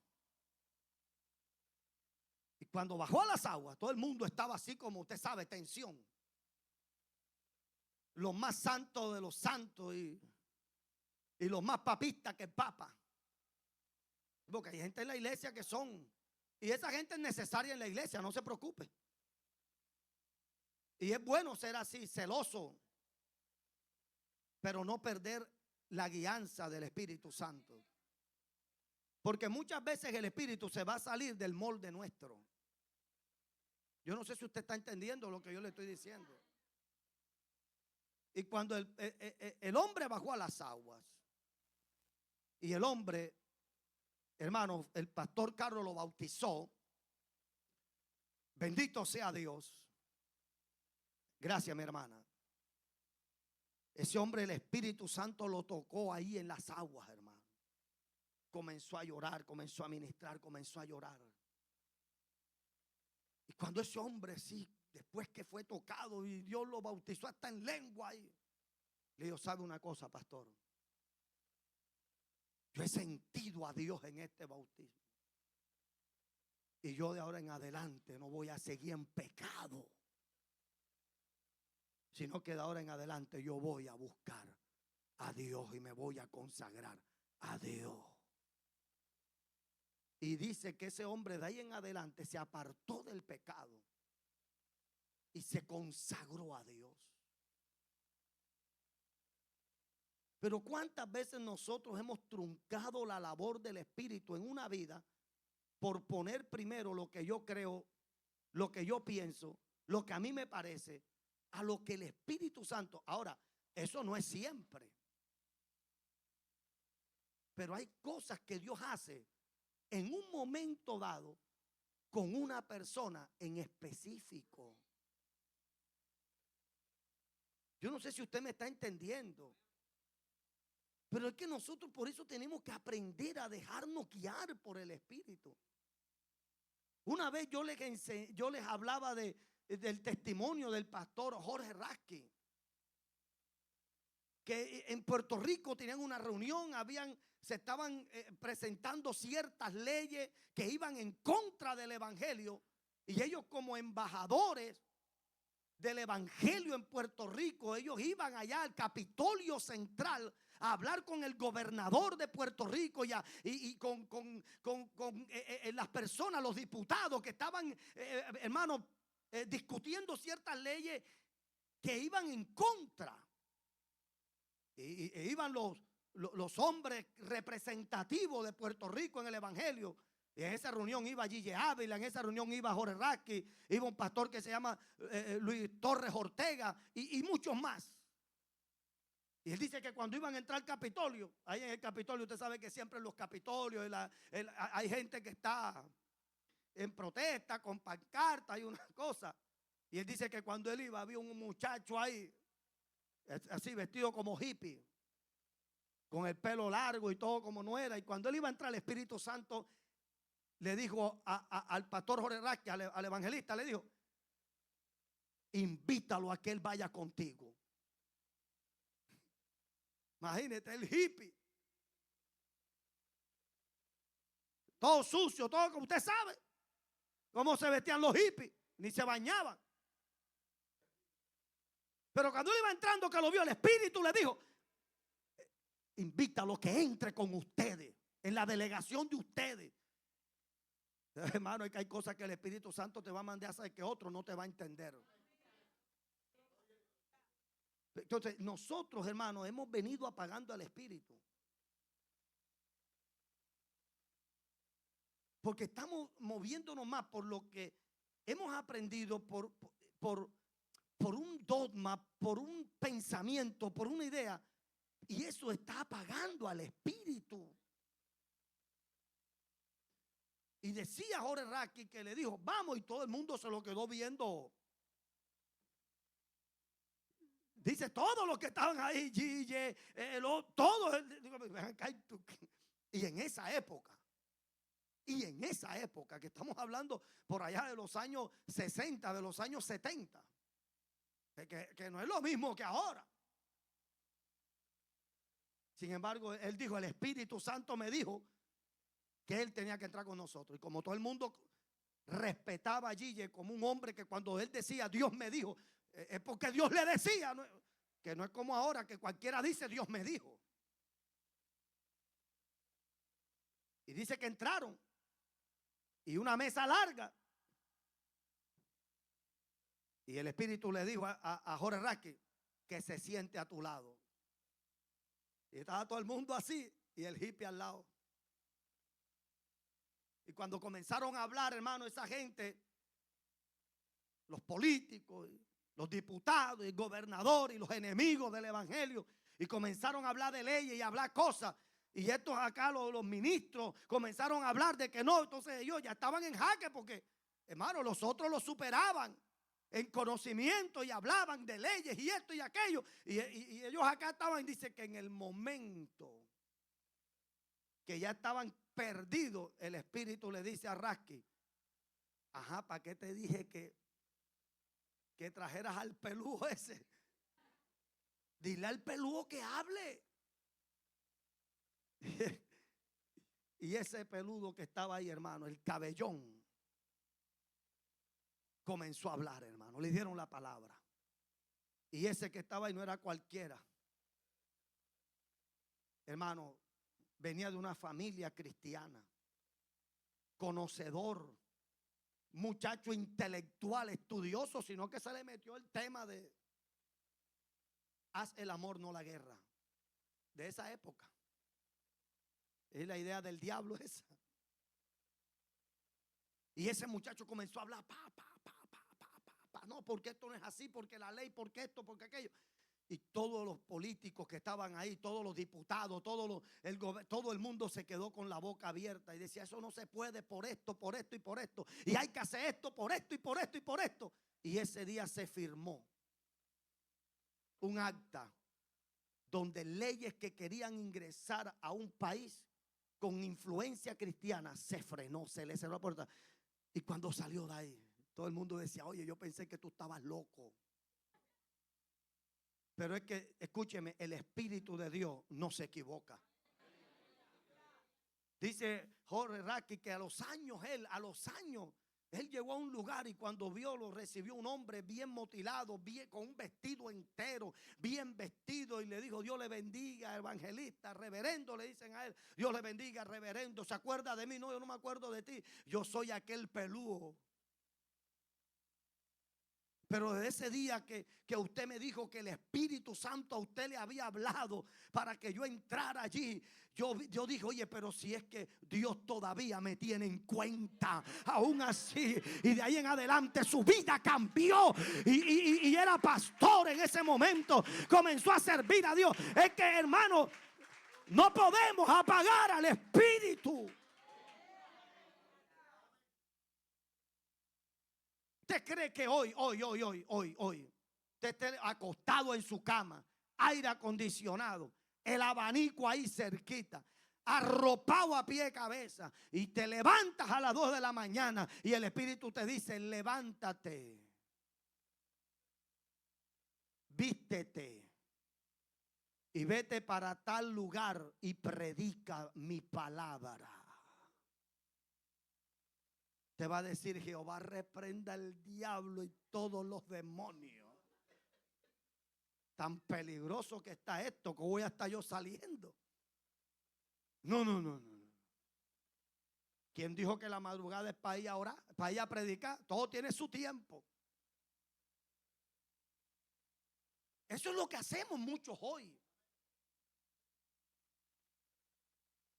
Y cuando bajó a las aguas, todo el mundo estaba así como usted sabe, tensión. Los más santos de los santos y los más papistas que el Papa. Porque hay gente en la iglesia que son, y esa gente es necesaria en la iglesia, no se preocupe. Y es bueno ser así, celoso, pero no perder la guianza del Espíritu Santo. Porque muchas veces el Espíritu se va a salir del molde nuestro. Yo no sé si usted está entendiendo lo que yo le estoy diciendo. Y cuando el hombre bajó a las aguas, y el hombre, hermano, el pastor Carlos lo bautizó, bendito sea Dios. Gracias, mi hermana. Ese hombre, el Espíritu Santo lo tocó ahí en las aguas, hermano. Comenzó a llorar, comenzó a ministrar, comenzó a llorar. Y cuando ese hombre, sí, después que fue tocado y Dios lo bautizó hasta en lengua, y le dijo, ¿sabe una cosa, pastor? Yo he sentido a Dios en este bautismo. Y yo de ahora en adelante no voy a seguir en pecado, sino que de ahora en adelante yo voy a buscar a Dios y me voy a consagrar a Dios. Y dice que ese hombre de ahí en adelante se apartó del pecado y se consagró a Dios. Pero ¿cuántas veces nosotros hemos truncado la labor del Espíritu en una vida por poner primero lo que yo creo, lo que yo pienso, lo que a mí me parece, a lo que el Espíritu Santo? Ahora, eso no es siempre. Pero hay cosas que Dios hace en un momento dado con una persona en específico. Yo no sé si usted me está entendiendo. Pero es que nosotros por eso tenemos que aprender a dejarnos guiar por el Espíritu. Una vez yo les hablaba del testimonio del pastor Jorge Raskin, que en Puerto Rico tenían una reunión, se estaban presentando ciertas leyes que iban en contra del evangelio, y ellos, como embajadores del evangelio en Puerto Rico, ellos iban allá al Capitolio Central a hablar con el gobernador de Puerto Rico y con las personas, los diputados que estaban, hermanos, discutiendo ciertas leyes que iban en contra. E iban los hombres representativos de Puerto Rico en el evangelio. Y en esa reunión iba Gille Ávila, en esa reunión iba Jorge Raskin, iba un pastor que se llama Luis Torres Ortega y muchos más. Y él dice que cuando iban a entrar al Capitolio, ahí en el Capitolio, usted sabe que siempre en los Capitolios hay gente que está en protesta, con pancarta y una cosa. Y él dice que cuando él iba había un muchacho ahí, así vestido como hippie, con el pelo largo y todo como no era. Y cuando él iba a entrar, el Espíritu Santo le dijo al pastor Jorge Raskin, al evangelista, le dijo, invítalo a que él vaya contigo. Imagínate, el hippie, todo sucio, todo como usted sabe cómo se vestían los hippies, ni se bañaban. Pero cuando él iba entrando, que lo vio, el Espíritu le dijo, invítalo que entre con ustedes, en la delegación de ustedes. Hermano, es que hay cosas que el Espíritu Santo te va a mandar a hacer que otro no te va a entender. Entonces, nosotros, hermanos, hemos venido apagando al Espíritu. Porque estamos moviéndonos más por lo que hemos aprendido, por un dogma, por un pensamiento, por una idea. Y eso está apagando al Espíritu. Y decía Jorge Raskin que le dijo, vamos, y todo el mundo se lo quedó viendo. Dice, todos los que estaban ahí, Gille, todos. Y en esa época, que estamos hablando por allá de los años 60, de los años 70, que no es lo mismo que ahora. Sin embargo, él dijo, el Espíritu Santo me dijo que él tenía que entrar con nosotros. Y como todo el mundo respetaba a Gille como un hombre que cuando él decía, Dios me dijo, es porque Dios le decía, que no es como ahora que cualquiera dice, Dios me dijo. Y dice que entraron y una mesa larga. Y el Espíritu le dijo a Jorge Raskin que se siente a tu lado. Y estaba todo el mundo así y el hippie al lado. Y cuando comenzaron a hablar, hermano, esa gente, los políticos, los diputados, el gobernador y los enemigos del evangelio, y comenzaron a hablar de leyes y a hablar cosas. Y estos acá, los ministros, comenzaron a hablar de que no. Entonces ellos ya estaban en jaque porque, hermano, los otros los superaban. en conocimiento y hablaban de leyes y esto y aquello. Y ellos acá estaban, dice que en el momento que ya estaban perdidos, el Espíritu le dice a Rasky: ajá, ¿para qué te dije que trajeras al peludo ese? Dile al peludo que hable. Y ese peludo que estaba ahí, hermano, el cabellón, comenzó a hablar, hermano. Le dieron la palabra. Y ese que estaba ahí no era cualquiera. Hermano, venía de una familia cristiana, conocedor, muchacho intelectual, estudioso, sino que se le metió el tema de haz el amor, no la guerra. De esa época. Es la idea del diablo esa. Y ese muchacho comenzó a hablar, no, porque esto no es así, porque la ley, porque esto, porque aquello. Y todos los políticos que estaban ahí, todos los diputados, todo el mundo se quedó con la boca abierta y decía: eso no se puede por esto, por esto y por esto. Y hay que hacer esto, por esto y por esto y por esto. Y ese día se firmó un acta donde leyes que querían ingresar a un país con influencia cristiana se frenó, se le cerró la puerta. Y cuando salió de ahí, todo el mundo decía: oye, yo pensé que tú estabas loco. Pero es que, escúcheme, el Espíritu de Dios no se equivoca. Dice Jorge Rasky que a los años él llegó a un lugar y cuando vio, lo recibió un hombre bien mutilado, bien, con un vestido entero, bien vestido, y le dijo: Dios le bendiga, evangelista, reverendo, le dicen a él: Dios le bendiga, reverendo. ¿Se acuerda de mí? No, yo no me acuerdo de ti. Yo soy aquel peludo. Pero desde ese día que usted me dijo que el Espíritu Santo a usted le había hablado para que yo entrara allí, yo dije: oye, pero si es que Dios todavía me tiene en cuenta, aún así. Y de ahí en adelante su vida cambió y era pastor en ese momento. Comenzó a servir a Dios. Es que, hermano, no podemos apagar al Espíritu. ¿Usted cree que hoy, usted esté acostado en su cama, aire acondicionado, el abanico ahí cerquita, arropado a pie y cabeza, y te levantas a las 2 de la mañana y el Espíritu te dice: levántate, vístete y vete para tal lugar y predica mi palabra? Te va a decir: Jehová reprenda al diablo y todos los demonios. Tan peligroso que está esto, que voy a estar yo saliendo. No. ¿Quién dijo que la madrugada es para ir a orar, para ir a predicar? Todo tiene su tiempo. Eso es lo que hacemos muchos hoy.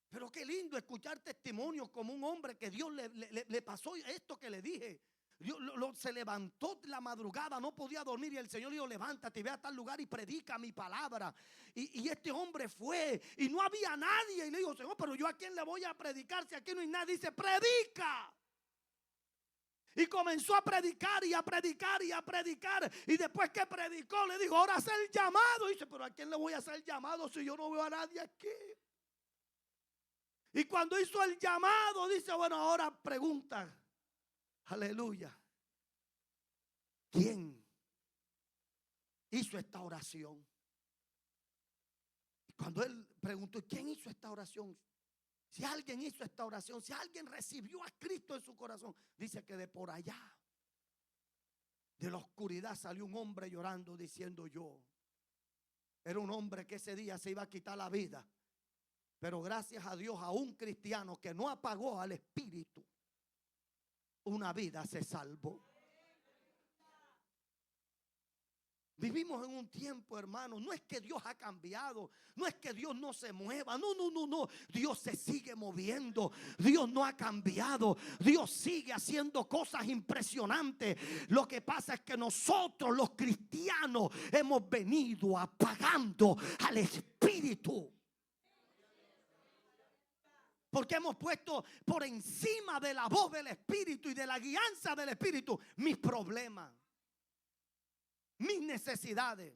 Pero qué lindo escuchar testimonios como un hombre que Dios le pasó esto que le dije. Dios se levantó la madrugada, no podía dormir, y el Señor le dijo: levántate y ve a tal lugar y predica mi palabra. Y este hombre fue y no había nadie. Y le dijo: Señor, pero yo a quién le voy a predicar si aquí no hay nadie. Dice: predica. Y comenzó a predicar y a predicar y a predicar. Y después que predicó, le dijo: ahora haz el llamado. Y dice: pero ¿a quién le voy a hacer el llamado si yo no veo a nadie aquí? Y cuando hizo el llamado, dice: bueno, ahora pregunta, aleluya, ¿quién hizo esta oración? Y cuando él preguntó: ¿quién hizo esta oración? Si alguien hizo esta oración, si alguien recibió a Cristo en su corazón, dice que de por allá, de la oscuridad, salió un hombre llorando diciendo: yo. Era un hombre que ese día se iba a quitar la vida. Pero gracias a Dios, a un cristiano que no apagó al Espíritu, una vida se salvó. Vivimos en un tiempo, hermano, no es que Dios ha cambiado, no es que Dios no se mueva, no. Dios se sigue moviendo, Dios no ha cambiado, Dios sigue haciendo cosas impresionantes. Lo que pasa es que nosotros los cristianos hemos venido apagando al Espíritu. Porque hemos puesto por encima de la voz del Espíritu y de la guianza del Espíritu mis problemas, necesidades,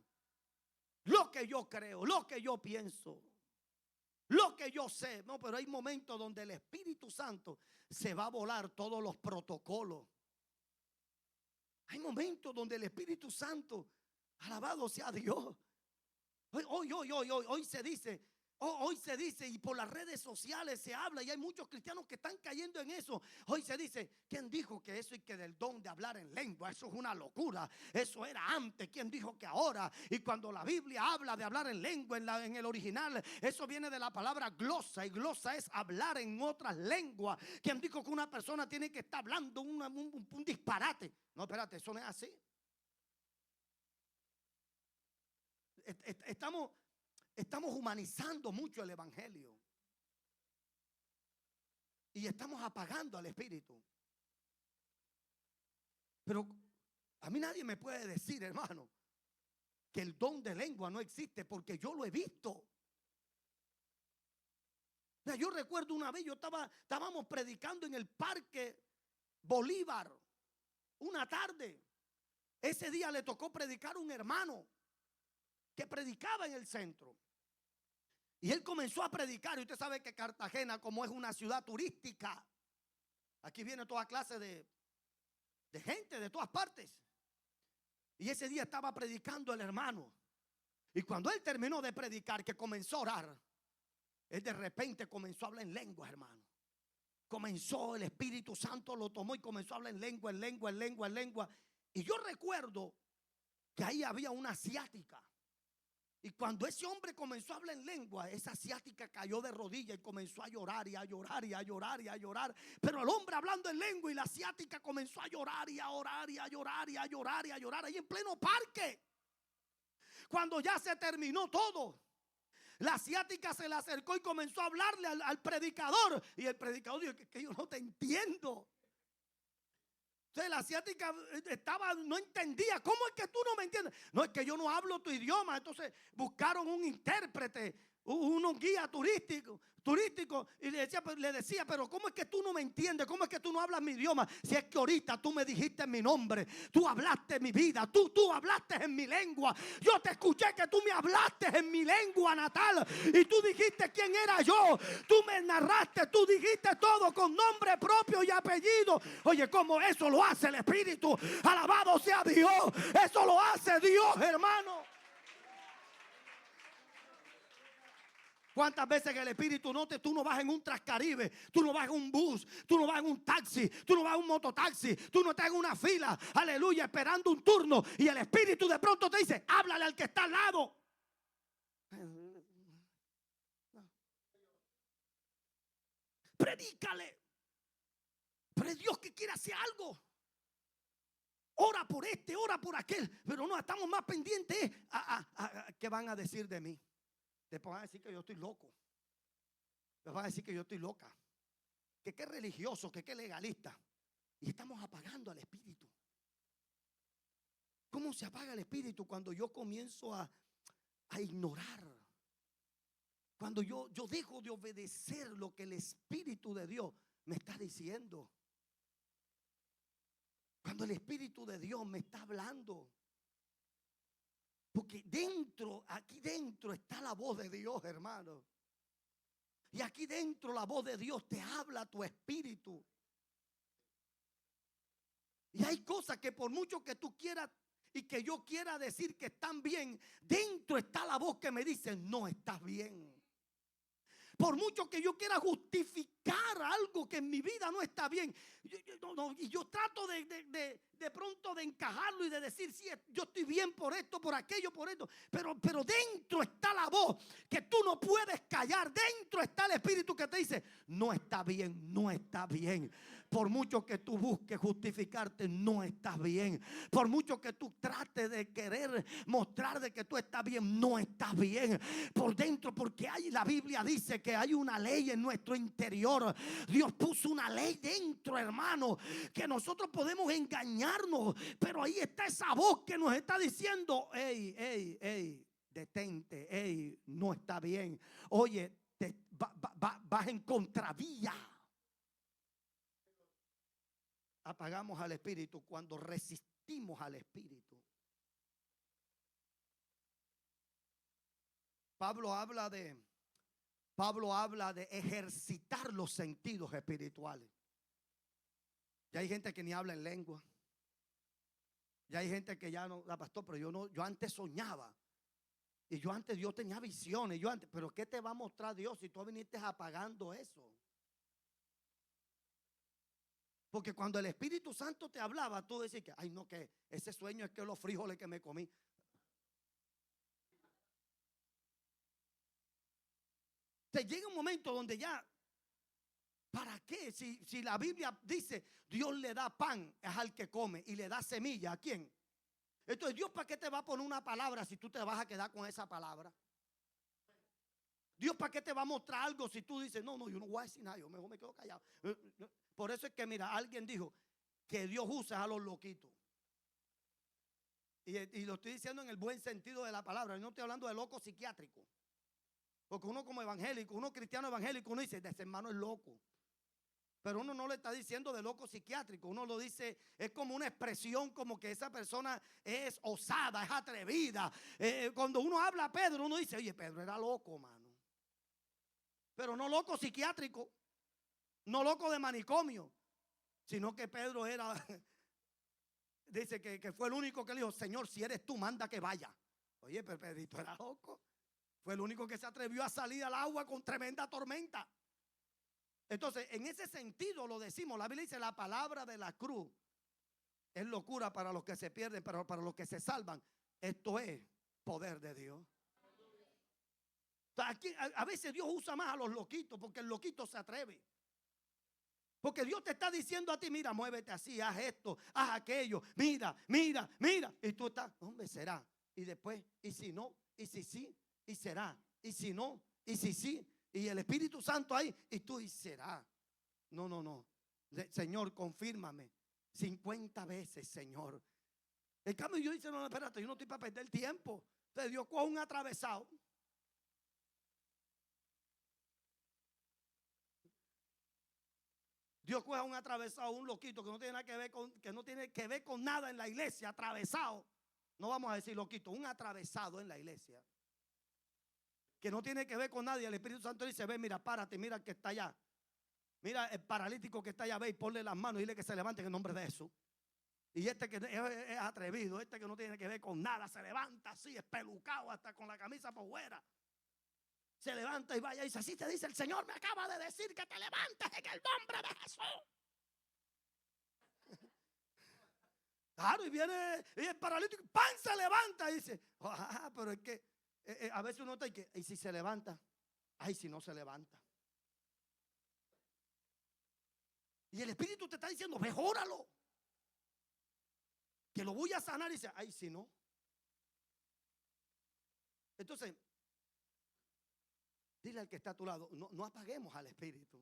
lo que yo creo, lo que yo pienso, lo que yo sé. No, pero hay momentos donde el Espíritu Santo se va a volar todos los protocolos. Hay momentos donde el Espíritu Santo, alabado sea Dios. Hoy se dice, hoy se dice, y por las redes sociales se habla, y hay muchos cristianos que están cayendo en eso. Hoy se dice, ¿quién dijo que eso y que del don de hablar en lengua? Eso es una locura. Eso era antes. ¿Quién dijo que ahora? Y cuando la Biblia habla de hablar en lengua, en el original, eso viene de la palabra glosa, y glosa es hablar en otras lenguas. ¿Quién dijo que una persona tiene que estar hablando un disparate? No, espérate, eso no es así. Estamos humanizando mucho el evangelio y estamos apagando al Espíritu. Pero a mí nadie me puede decir, hermano, que el don de lengua no existe, porque yo lo he visto. Yo recuerdo una vez, estábamos predicando en el Parque Bolívar una tarde. Ese día le tocó predicar a un hermano que predicaba en el centro. Y él comenzó a predicar. Y usted sabe que Cartagena, como es una ciudad turística, aquí viene toda clase de gente de todas partes. Y ese día estaba predicando el hermano. Y cuando él terminó de predicar, que comenzó a orar, él de repente comenzó a hablar en lengua, hermano. Comenzó, el Espíritu Santo lo tomó y comenzó a hablar en lengua, en lengua, en lengua, en lengua. Y yo recuerdo que ahí había una asiática. Y cuando ese hombre comenzó a hablar en lengua, esa asiática cayó de rodillas y comenzó a llorar y a llorar y a llorar y a llorar. Pero el hombre hablando en lengua y la asiática comenzó a llorar y a orar y a llorar y a llorar y a llorar ahí en pleno parque. Cuando ya se terminó todo, la asiática se le acercó y comenzó a hablarle al predicador. Y el predicador dijo que yo no te entiendo. Entonces la asiática no entendía. ¿Cómo es que tú no me entiendes? No, es que yo no hablo tu idioma. Entonces buscaron un intérprete, un guía turístico, y le decía, pero ¿cómo es que tú no me entiendes? ¿Cómo es que tú no hablas mi idioma? Si es que ahorita tú me dijiste mi nombre, tú hablaste mi vida, tú hablaste en mi lengua. Yo te escuché que tú me hablaste en mi lengua natal y tú dijiste quién era yo. Tú me narraste, tú dijiste todo con nombre propio y apellido. Oye, ¿cómo eso lo hace el Espíritu? Alabado sea Dios. Eso lo hace Dios, hermano. ¿Cuántas veces en el Espíritu tú no vas en un Transcaribe, tú no vas en un bus, tú no vas en un taxi, tú no vas en un mototaxi, tú no estás en una fila, aleluya, esperando un turno, y el Espíritu de pronto te dice, háblale al que está al lado? Predícale. Pero es Dios que quiere hacer algo. Ora por este, ora por aquel. Pero no, estamos más pendientes a qué van a decir de mí. Después van a decir que yo estoy loco. Les van a decir que yo estoy loca. Que qué religioso, que qué legalista. Y estamos apagando al Espíritu. ¿Cómo se apaga el Espíritu? Cuando yo comienzo a ignorar. Cuando yo dejo de obedecer lo que el Espíritu de Dios me está diciendo. Cuando el Espíritu de Dios me está hablando. Porque aquí dentro está la voz de Dios, hermano. Y aquí dentro la voz de Dios te habla a tu espíritu. Y hay cosas que por mucho que tú quieras y que yo quiera decir que están bien, dentro está la voz que me dice, no estás bien. Por mucho que yo quiera justificar algo que en mi vida no está bien, y yo trato de pronto de encajarlo y de decir, sí, yo estoy bien por esto, por aquello, por esto. Pero dentro está la voz que tú no puedes callar. Dentro está el Espíritu que te dice, no está bien, no está bien. Por mucho que tú busques justificarte, no estás bien. Por mucho que tú trates de querer mostrar de que tú estás bien, no estás bien. Por dentro, porque la Biblia dice que hay una ley en nuestro interior. Dios puso una ley dentro, hermano, que nosotros podemos engañarnos, pero ahí está esa voz que nos está diciendo, hey, detente, hey, no está bien. Oye, vas en contravía. Apagamos al Espíritu cuando resistimos al Espíritu. Pablo habla de ejercitar los sentidos espirituales. Ya hay gente que ni habla en lengua. Ya hay gente que ya no, pastor, pero yo antes soñaba. Y yo antes Dios tenía visiones. Pero ¿qué te va a mostrar Dios si tú viniste apagando eso? Porque cuando el Espíritu Santo te hablaba, tú decías que, ay no, que ese sueño es que los frijoles que me comí. Te llega un momento donde ya, ¿para qué? Si la Biblia dice, Dios le da pan es al que come y le da semilla, ¿a quién? Entonces, Dios, ¿para qué te va a poner una palabra si tú te vas a quedar con esa palabra? Dios, ¿para qué te va a mostrar algo si tú dices, no, yo no voy a decir nada, yo mejor me quedo callado? Por eso es que, mira, alguien dijo que Dios usa a los loquitos. Y lo estoy diciendo en el buen sentido de la palabra. Yo no estoy hablando de loco psiquiátrico. Porque uno como evangélico, uno cristiano evangélico, uno dice, ese hermano es loco. Pero uno no le está diciendo de loco psiquiátrico. Uno lo dice, es como una expresión como que esa persona es osada, es atrevida. Cuando uno habla a Pedro, uno dice, oye, Pedro era loco, mano. Pero no loco psiquiátrico, no loco de manicomio, sino que Pedro era, dice que fue el único que le dijo, Señor, si eres tú, manda que vaya. Oye, pero Pedrito era loco. Fue el único que se atrevió a salir al agua con tremenda tormenta. Entonces, en ese sentido lo decimos. La Biblia dice, la palabra de la cruz es locura para los que se pierden, pero para los que se salvan, esto es poder de Dios. Aquí, a veces Dios usa más a los loquitos porque el loquito se atreve. Porque Dios te está diciendo a ti, mira, muévete así, haz esto, haz aquello, mira. Y tú estás, hombre, será. Y después, y si no, y si sí, y será. Y si no, y si sí. Y el Espíritu Santo ahí, y tú, y será. No. Señor, confírmame 50 veces, Señor. En cambio yo dice, no, espérate, yo no estoy para perder tiempo. Entonces Dios coge un atravesado. Dios coge a un atravesado, un loquito que no tiene nada que ver con nada en la iglesia, atravesado. No vamos a decir loquito, un atravesado en la iglesia. Que no tiene que ver con nadie. El Espíritu Santo dice, ve, mira, párate, mira el que está allá. Mira el paralítico que está allá, ve y ponle las manos y dile que se levante en el nombre de Jesús. Y este que es atrevido, este que no tiene que ver con nada, se levanta así, espelucado, hasta con la camisa por fuera. Se levanta y vaya y dice, así te dice el Señor, me acaba de decir que te levantes en el nombre de Jesús. Claro, y viene y el paralítico, ¡pam!, se levanta y dice, pero es que a veces uno está y si se levanta, ay, si no se levanta. Y el Espíritu te está diciendo, mejóralo, que lo voy a sanar. Y dice, ay, si no. Entonces, dile al que está a tu lado, no apaguemos al Espíritu.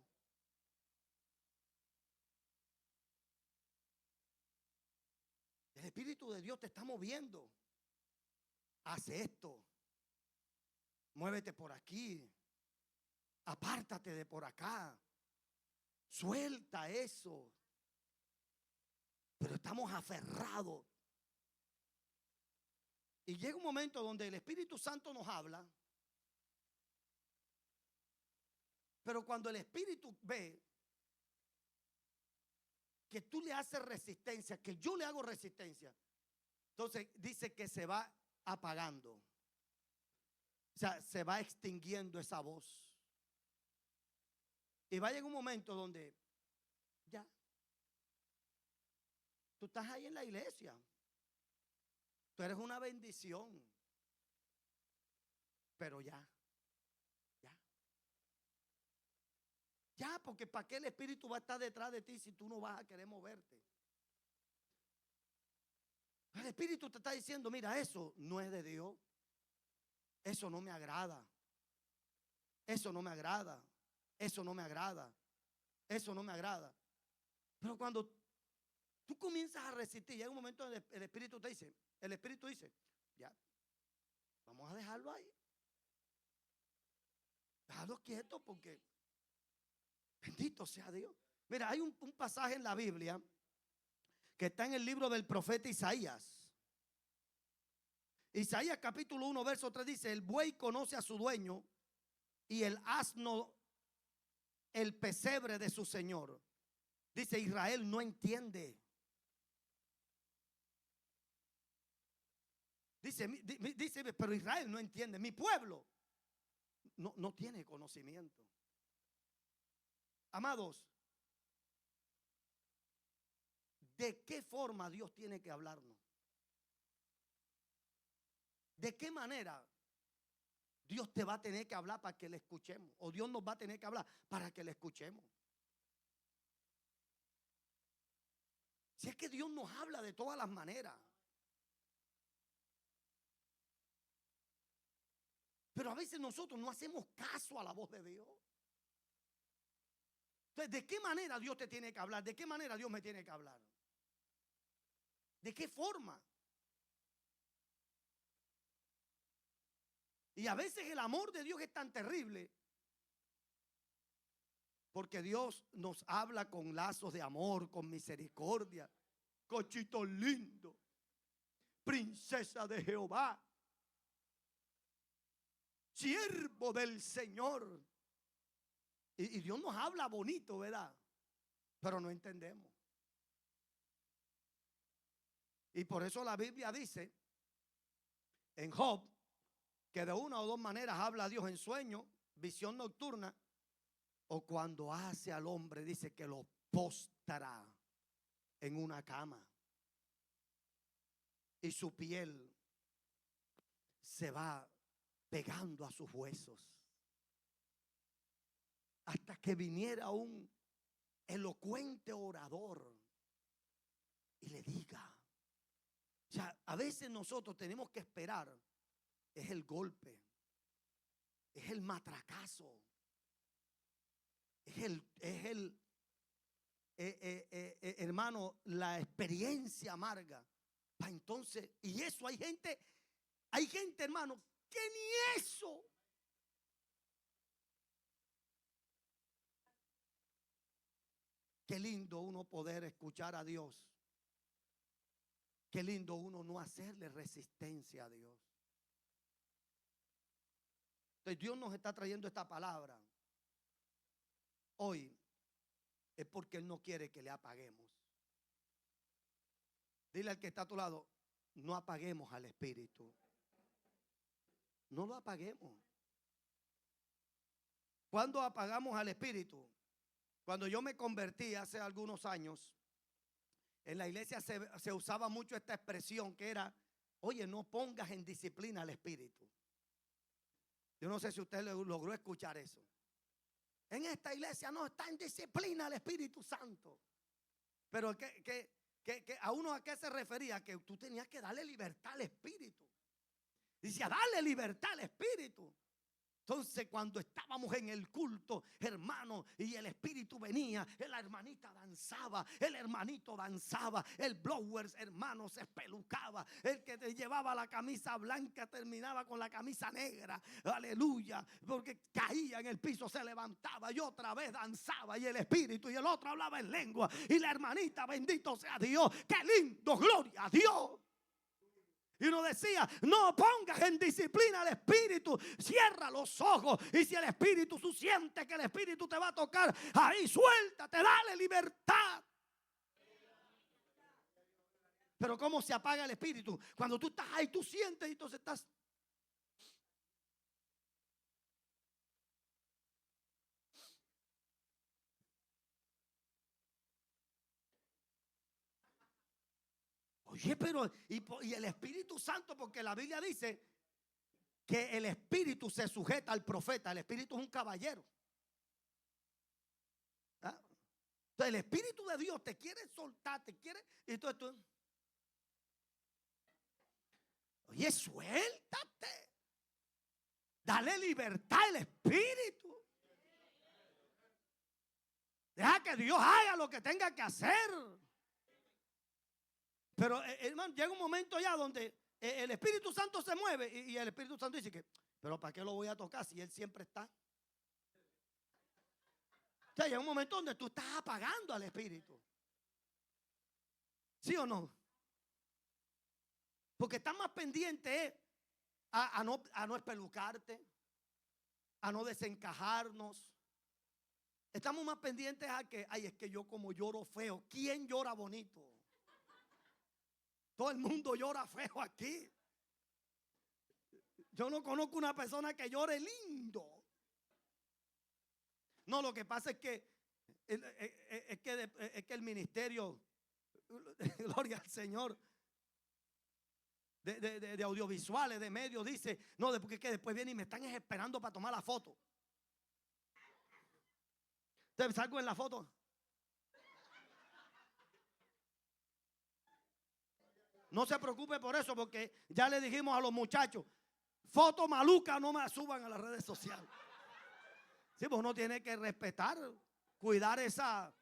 El Espíritu de Dios te está moviendo. Haz esto. Muévete por aquí. Apártate de por acá. Suelta eso. Pero estamos aferrados. Y llega un momento donde el Espíritu Santo nos habla. Pero cuando el Espíritu ve que tú le haces resistencia, que yo le hago resistencia, entonces dice que se va apagando. O sea, se va extinguiendo esa voz. Y va a llegar un momento donde ya, tú estás ahí en la iglesia. Tú eres una bendición. Pero ya. Ya, porque ¿para qué el Espíritu va a estar detrás de ti si tú no vas a querer moverte? El Espíritu te está diciendo, mira, eso no es de Dios. Eso no me agrada. Eso no me agrada. Eso no me agrada. Eso no me agrada. Pero cuando tú comienzas a resistir, llega un momento donde el Espíritu dice, ya, vamos a dejarlo ahí. Déjalo quieto porque bendito sea Dios. Mira, hay un pasaje en la Biblia que está en el libro del profeta Isaías. Isaías capítulo 1 verso 3 dice: el buey conoce a su dueño y el asno el pesebre de su señor. Dice: Israel no entiende. Dice, pero Israel no entiende. Mi pueblo no tiene conocimiento. Amados, ¿de qué forma Dios tiene que hablarnos? ¿De qué manera Dios te va a tener que hablar para que le escuchemos? O Dios nos va a tener que hablar para que le escuchemos. Si es que Dios nos habla de todas las maneras. Pero a veces nosotros no hacemos caso a la voz de Dios. Entonces, ¿de qué manera Dios te tiene que hablar? ¿De qué manera Dios me tiene que hablar? ¿De qué forma? Y a veces el amor de Dios es tan terrible, porque Dios nos habla con lazos de amor, con misericordia. Cochito lindo, princesa de Jehová, siervo del Señor. Y Dios nos habla bonito, ¿verdad? Pero no entendemos. Y por eso la Biblia dice en Job que de una o dos maneras habla a Dios: en sueño, visión nocturna, o cuando hace al hombre, dice que lo postra en una cama y su piel se va pegando a sus huesos, hasta que viniera un elocuente orador y le diga. O sea, a veces nosotros tenemos que esperar. Es el golpe, es el matracazo, hermano, la experiencia amarga. Para entonces, y eso hay gente, hermano, que ni eso. Qué lindo uno poder escuchar a Dios. Qué lindo uno no hacerle resistencia a Dios. Entonces Dios nos está trayendo esta palabra hoy, es porque Él no quiere que le apaguemos. Dile al que está a tu lado: no apaguemos al Espíritu. No lo apaguemos. ¿Cuándo apagamos al Espíritu? Cuando yo me convertí hace algunos años, en la iglesia se usaba mucho esta expresión que era: oye, no pongas en disciplina al Espíritu. Yo no sé si usted logró escuchar eso. En esta iglesia no está en disciplina el Espíritu Santo. Pero que a uno, ¿a qué se refería? Que tú tenías que darle libertad al Espíritu. Dice: a darle libertad al Espíritu. Entonces, cuando estábamos en el culto, hermano, y el Espíritu venía, la hermanita danzaba, el hermanito danzaba, el blowers, hermano, se espelucaba, el que te llevaba la camisa blanca terminaba con la camisa negra, aleluya, porque caía en el piso, se levantaba y otra vez danzaba, y el Espíritu, y el otro hablaba en lengua, y la hermanita, bendito sea Dios, qué lindo, gloria a Dios. Y uno decía: no pongas en disciplina al Espíritu, cierra los ojos, y si el Espíritu, tú sientes que el Espíritu te va a tocar, ahí suéltate, dale libertad. Pero ¿cómo se apaga el Espíritu? Cuando tú estás ahí, tú sientes, y entonces estás. Oye, pero y el Espíritu Santo, porque la Biblia dice que el Espíritu se sujeta al profeta. El Espíritu es un caballero. ¿Ah? Entonces el Espíritu de Dios te quiere soltar, te quiere. Y entonces tú, oye, suéltate, dale libertad al Espíritu. Deja que Dios haga lo que tenga que hacer. Pero hermano, llega un momento ya donde el Espíritu Santo se mueve y el Espíritu Santo dice que: pero ¿para qué lo voy a tocar si Él siempre está? O sea, llega un momento donde tú estás apagando al Espíritu. ¿Sí o no? Porque están más pendientes a no espelucarte, a no desencajarnos. Estamos más pendientes a que, ay, es que yo como lloro feo. ¿Quién llora bonito? Todo el mundo llora feo aquí. Yo no conozco una persona que llore lindo. No, lo que pasa es que el ministerio, gloria al Señor, de audiovisuales, de medios, dice, no, porque que después vienen y me están esperando para tomar la foto. Entonces salgo en la foto. No se preocupe por eso, porque ya le dijimos a los muchachos, foto maluca no me suban a las redes sociales. Sí, pues uno tiene que respetar, cuidar esa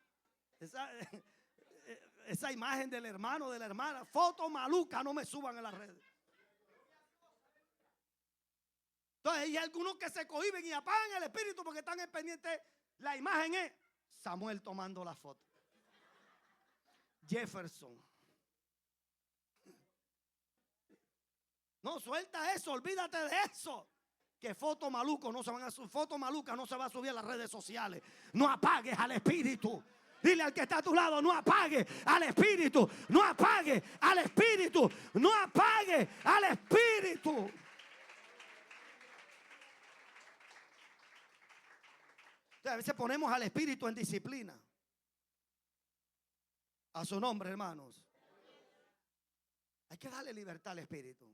imagen del hermano, de la hermana. Foto maluca no me suban a las redes. Entonces hay algunos que se cohiben y apagan el espíritu porque están en pendiente. La imagen es Samuel tomando la foto, Jefferson. No, suelta eso, olvídate de eso. Que foto maluca no se va a subir a las redes sociales. No apagues al espíritu. Dile al que está a tu lado, no apague al espíritu. No apague al espíritu. No apague al espíritu. A veces ponemos al espíritu en disciplina. A su nombre, hermanos. Hay que darle libertad al espíritu.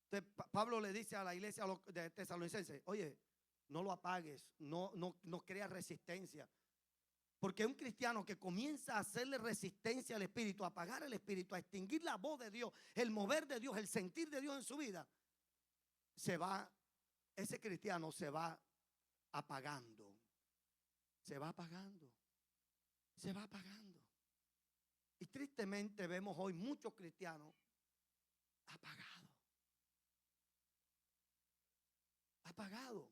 Entonces, Pablo le dice a la iglesia de Tesalonicenses, oye, no lo apagues, no creas resistencia. Porque un cristiano que comienza a hacerle resistencia al espíritu, a apagar el espíritu, a extinguir la voz de Dios, el mover de Dios, el sentir de Dios en su vida, ese cristiano se va apagando. Se va apagando. Se va apagando. Y tristemente vemos hoy muchos cristianos apagados. Apagado.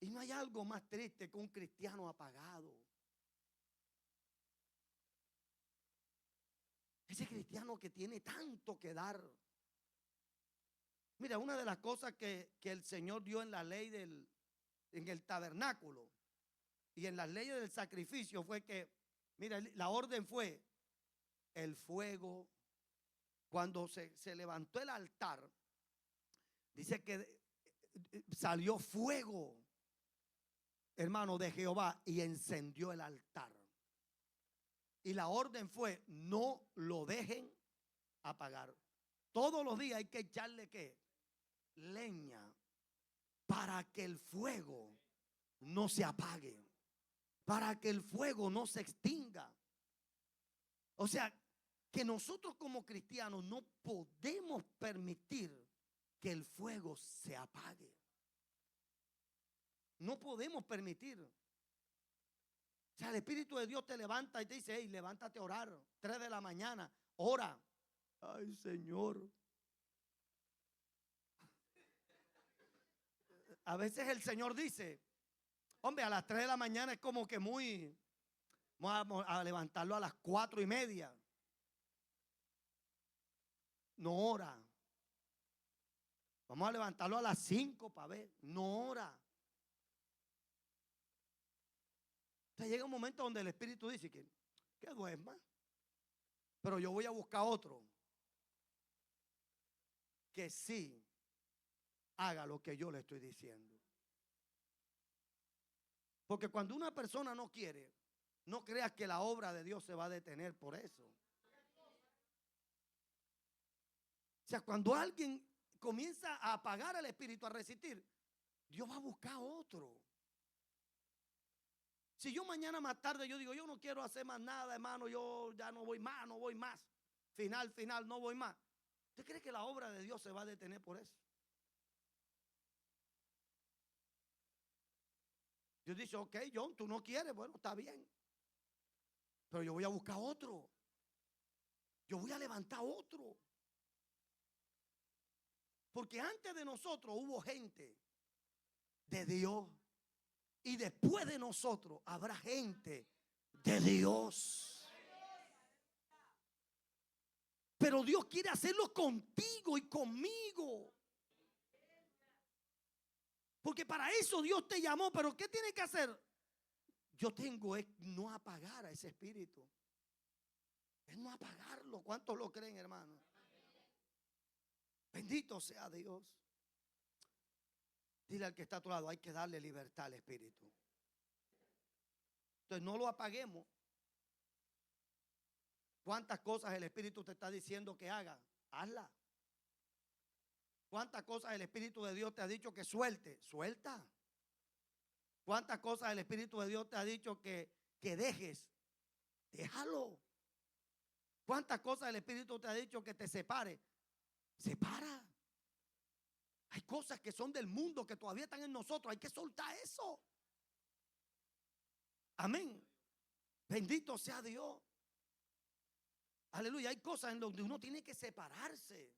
Y no hay algo más triste que un cristiano apagado. Ese cristiano que tiene tanto que dar. Mira, una de las cosas que el Señor dio en la ley en el tabernáculo y en las leyes del sacrificio fue que, mira, la orden fue el fuego. Cuando se levantó el altar, dice que salió fuego, hermano, de Jehová y encendió el altar. Y la orden fue, no lo dejen apagar. Todos los días hay que echarle ¿qué? Leña para que el fuego no se apague, para que el fuego no se extinga. O sea, que nosotros como cristianos no podemos permitir que el fuego se apague. No podemos permitir. O sea, el Espíritu de Dios te levanta y te dice, hey, levántate a orar. 3 de la mañana, ora. Ay, Señor. A veces el Señor dice, hombre, a las 3 de la mañana es como que vamos a levantarlo a las 4:30. No ora. Vamos a levantarlo a las 5 para ver. No ora. Entonces llega un momento donde el Espíritu dice que duerma. Pero yo voy a buscar otro que sí haga lo que yo le estoy diciendo. Porque cuando una persona no quiere, no creas que la obra de Dios se va a detener por eso. O sea, cuando alguien comienza a apagar el espíritu, a resistir, Dios va a buscar otro. Si yo mañana más tarde yo digo, yo no quiero hacer más nada, hermano, yo ya no voy más. Final, no voy más. ¿Usted cree que la obra de Dios se va a detener por eso? Dios dice, ok, John, tú no quieres, bueno, está bien. Pero yo voy a buscar otro. Yo voy a levantar otro. Porque antes de nosotros hubo gente de Dios. Y después de nosotros habrá gente de Dios. Pero Dios quiere hacerlo contigo y conmigo. Porque para eso Dios te llamó. Pero ¿qué tiene que hacer? Yo tengo es no apagar a ese espíritu. Es no apagarlo. ¿Cuántos lo creen, hermano? Bendito sea Dios. Dile al que está a tu lado, hay que darle libertad al espíritu. Entonces no lo apaguemos. ¿Cuántas cosas el espíritu te está diciendo que haga? Hazla. ¿Cuántas cosas el espíritu de Dios te ha dicho que suelte? Suelta. ¿Cuántas cosas el espíritu de Dios te ha dicho que dejes? Déjalo. ¿Cuántas cosas el espíritu te ha dicho que te separe? Separa. Hay cosas que son del mundo que todavía están en nosotros. Hay que soltar eso. Amén. Bendito sea Dios. Aleluya. Hay cosas en donde uno tiene que separarse.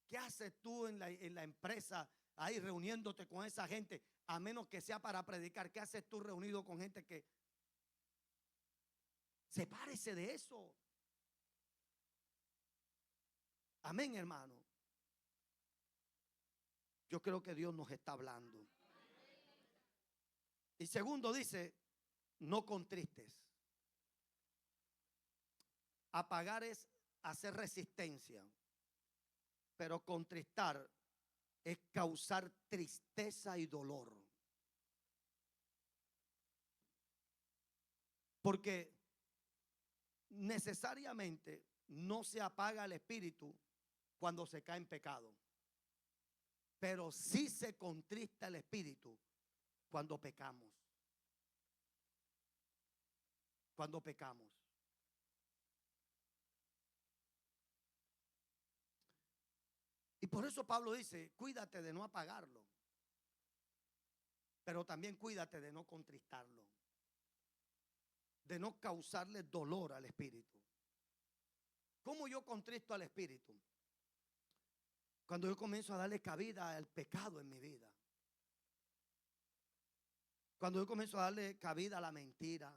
¿Qué haces tú en la empresa ahí reuniéndote con esa gente? A menos que sea para predicar. ¿Qué haces tú reunido con gente que... Sepárese de eso. Amén, hermano. Yo creo que Dios nos está hablando. Y segundo dice, no contristes. Apagar es hacer resistencia. Pero contristar es causar tristeza y dolor. Porque necesariamente no se apaga el espíritu cuando se cae en pecado. Pero sí se contrista el espíritu cuando pecamos. Cuando pecamos. Y por eso Pablo dice, cuídate de no apagarlo. Pero también cuídate de no contristarlo. De no causarle dolor al espíritu. ¿Cómo yo contristo al espíritu? Cuando yo comienzo a darle cabida al pecado en mi vida. Cuando yo comienzo a darle cabida a la mentira.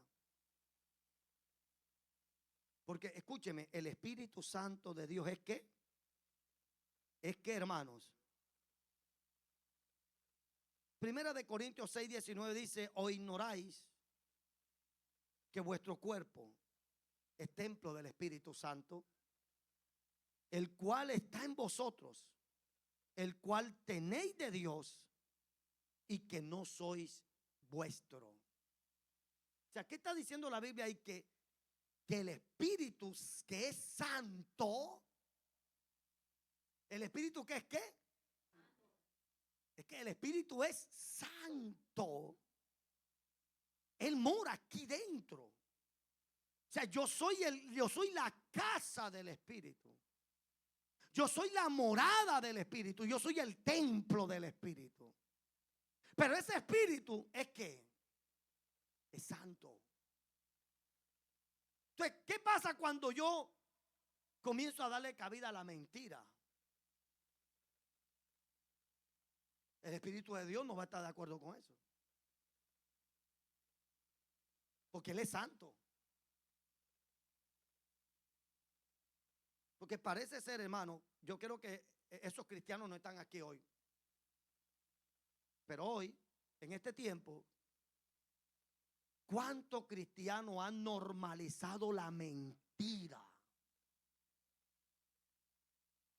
Porque escúcheme, el Espíritu Santo de Dios es ¿qué? Es que, hermanos. Primera de Corintios 6:19 dice, o ignoráis que vuestro cuerpo es templo del Espíritu Santo, el cual está en vosotros, el cual tenéis de Dios y que no sois vuestro. O sea, ¿qué está diciendo la Biblia ahí? Que el Espíritu que es santo, el Espíritu que es ¿qué? Es que el Espíritu es santo. Él mora aquí dentro. O sea, yo soy la casa del Espíritu. Yo soy la morada del Espíritu. Yo soy el templo del Espíritu. Pero ese Espíritu es ¿qué? Es santo. Entonces, ¿qué pasa cuando yo comienzo a darle cabida a la mentira? El Espíritu de Dios no va a estar de acuerdo con eso. Porque Él es santo. Porque parece ser, hermano, yo creo que esos cristianos no están aquí hoy. Pero hoy, en este tiempo, ¿cuántos cristianos han normalizado la mentira?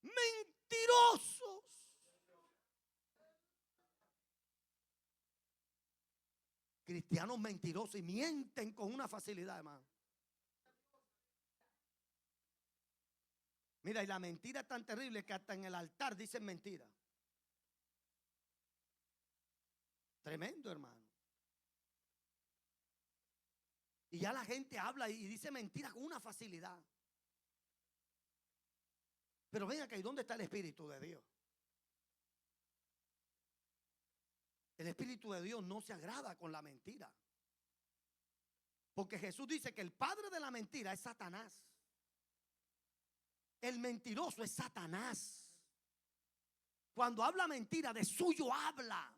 Mentirosos. Cristianos mentirosos y mienten con una facilidad, hermano. Mira, y la mentira es tan terrible que hasta en el altar dicen mentira. Tremendo, hermano. Y ya la gente habla y dice mentira con una facilidad. Pero ven acá, ¿y dónde está el Espíritu de Dios? El Espíritu de Dios no se agrada con la mentira. Porque Jesús dice que el padre de la mentira es Satanás. El mentiroso es Satanás. Cuando habla mentira, de suyo habla.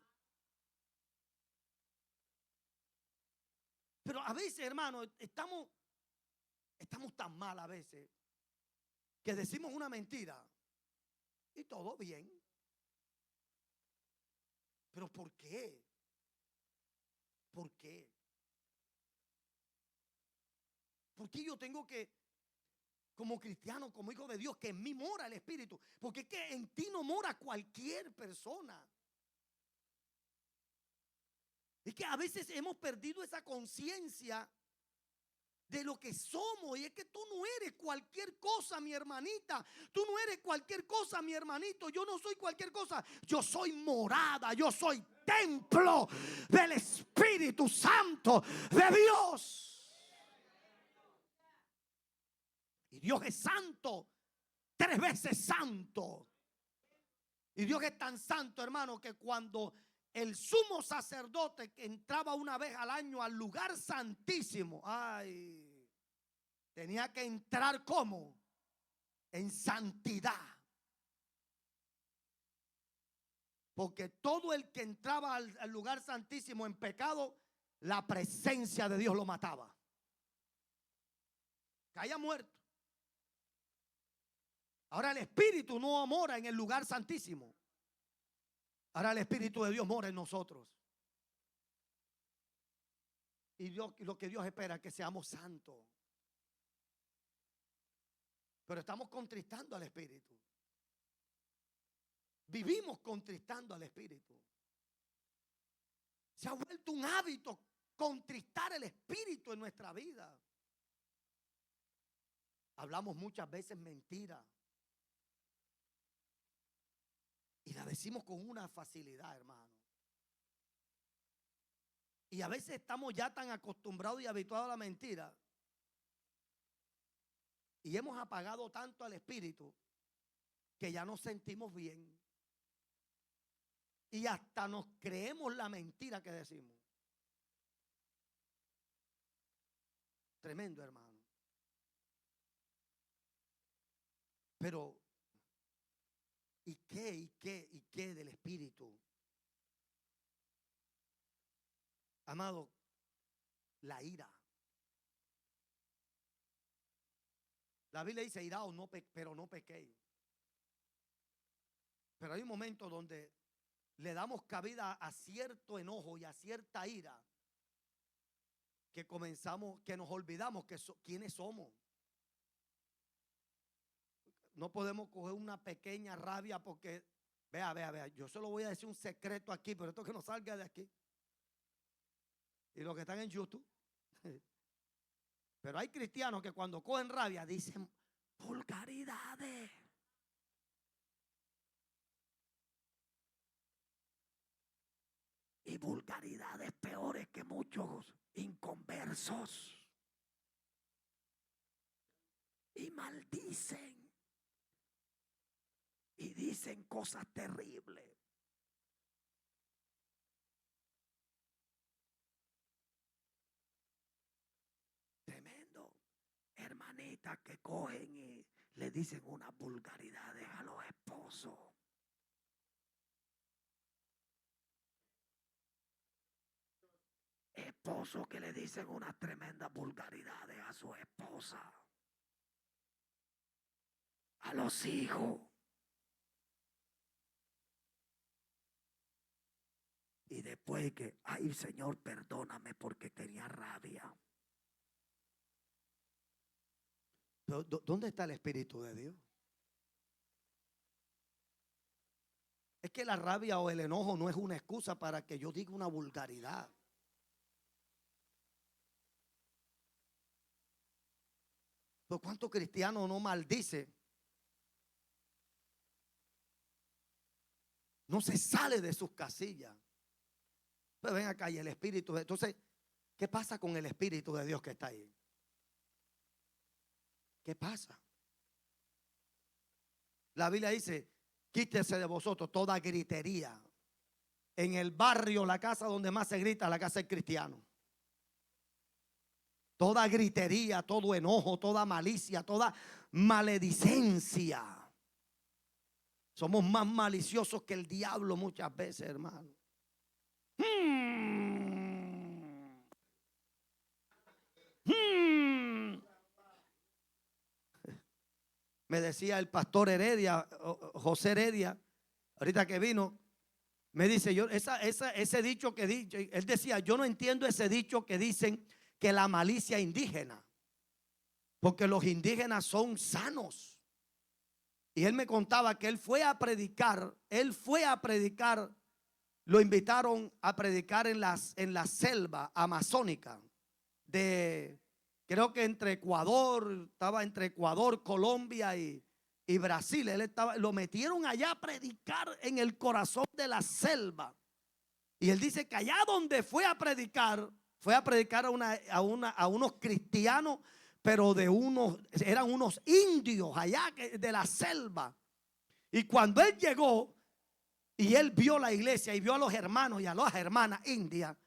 Pero a veces, hermano, estamos tan mal a veces que decimos una mentira y todo bien. Pero ¿por qué? ¿Por qué? ¿Por qué yo tengo que, como cristiano, como hijo de Dios, que en mí mora el Espíritu? Porque es que en ti no mora cualquier persona. Es que a veces hemos perdido esa conciencia de lo que somos. Y es que tú no eres cualquier cosa, mi hermanita. Tú no eres cualquier cosa, mi hermanito. Yo no soy cualquier cosa. Yo soy morada. Yo soy templo del Espíritu Santo de Dios. Y Dios es santo. 3 veces santo. Y Dios es tan santo, hermano, que cuando el sumo sacerdote que entraba una vez al año al lugar santísimo, ay, tenía que entrar como en santidad. Porque todo el que entraba al lugar santísimo en pecado, la presencia de Dios lo mataba. Caía muerto. Ahora el Espíritu no mora en el lugar santísimo. Ahora el Espíritu de Dios mora en nosotros. Y lo que Dios espera es que seamos santos. Pero estamos contristando al Espíritu. Vivimos contristando al Espíritu. Se ha vuelto un hábito contristar el Espíritu en nuestra vida. Hablamos muchas veces mentiras. Y la decimos con una facilidad, hermano. Y a veces estamos ya tan acostumbrados y habituados a la mentira. Y hemos apagado tanto al Espíritu que ya nos sentimos bien. Y hasta nos creemos la mentira que decimos. Tremendo, hermano. Pero, ¿y qué del Espíritu? Amado, la ira. La Biblia dice iraos, pero no pequéis. Pero hay un momento donde le damos cabida a cierto enojo y a cierta ira que nos olvidamos quiénes somos. No podemos coger una pequeña rabia porque, vea, yo solo voy a decir un secreto aquí, pero esto que no salga de aquí. Y los que están en YouTube. Pero hay cristianos que cuando cogen rabia dicen vulgaridades. Y vulgaridades peores que muchos inconversos. Y maldicen. Y dicen cosas terribles. Tremendo. Hermanitas que cogen y le dicen unas vulgaridades a los esposos. Esposos que le dicen unas tremendas vulgaridades a su esposa. A los hijos. Y después que, ay Señor, perdóname porque tenía rabia. ¿Dónde está el Espíritu de Dios? Es que la rabia o el enojo no es una excusa para que yo diga una vulgaridad. ¿Pero cuántos cristianos no maldice? No se sale de sus casillas. Pues ven acá y el Espíritu. Entonces, ¿qué pasa con el Espíritu de Dios que está ahí? ¿Qué pasa? La Biblia dice, quítese de vosotros toda gritería. En el barrio, la casa donde más se grita, la casa del cristiano. Toda gritería, todo enojo, toda malicia, toda maledicencia. Somos más maliciosos que el diablo muchas veces, hermano. Me decía el pastor Heredia, José Heredia, ahorita que vino, me dice, ese dicho que dice, él decía, yo no entiendo ese dicho que dicen que la malicia indígena, porque los indígenas son sanos. Y él me contaba que él fue a predicar, lo invitaron a predicar en la selva amazónica creo que estaba entre Ecuador, Colombia y Brasil. Lo metieron allá a predicar en el corazón de la selva. Y él dice que allá donde fue a predicar a unos cristianos, pero eran unos indios allá de la selva. Y cuando él llegó y él vio la iglesia y vio a los hermanos y a las hermanas indias,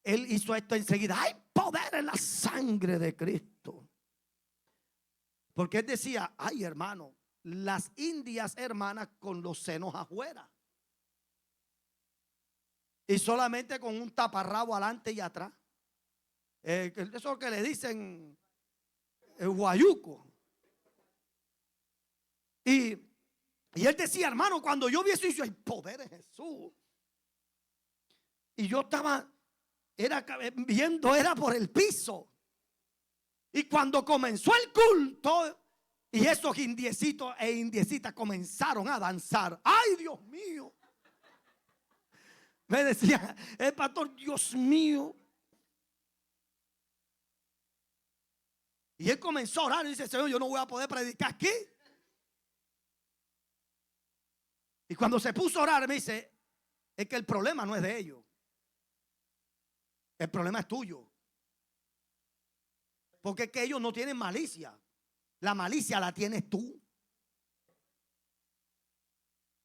él hizo esto enseguida: hay poder en la sangre de Cristo. Porque él decía: ay, hermano, las indias hermanas con los senos afuera y solamente con un taparrabo adelante y atrás, eso que le dicen guayuco. Y él decía: hermano, cuando yo vi eso, yo: hay poder en Jesús. Y yo estaba viendo, era por el piso. Y cuando comenzó el culto y esos indiecitos e indiecitas comenzaron a danzar, ¡ay, Dios mío! Me decía el pastor: Dios mío. Y él comenzó a orar y dice: Señor, yo no voy a poder predicar aquí. Y cuando se puso a orar, me dice: es que el problema no es de ellos, el problema es tuyo. Porque es que ellos no tienen malicia, la malicia la tienes tú.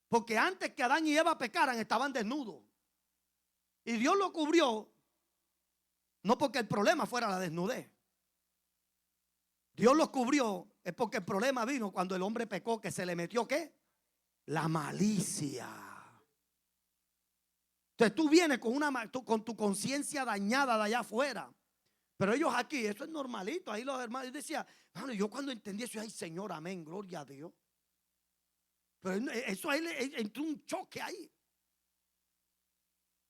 Porque antes que Adán y Eva pecaran, estaban desnudos. Y Dios lo cubrió, no porque el problema fuera la desnudez. Dios lo cubrió es porque el problema vino cuando el hombre pecó, que se le metió ¿qué? La malicia. Entonces tú vienes con tu conciencia dañada de allá afuera. Pero ellos aquí, eso es normalito. Ahí los hermanos, yo decía: bueno, yo cuando entendí eso, ay, Señor, amén, gloria a Dios. Pero eso ahí entró un choque ahí.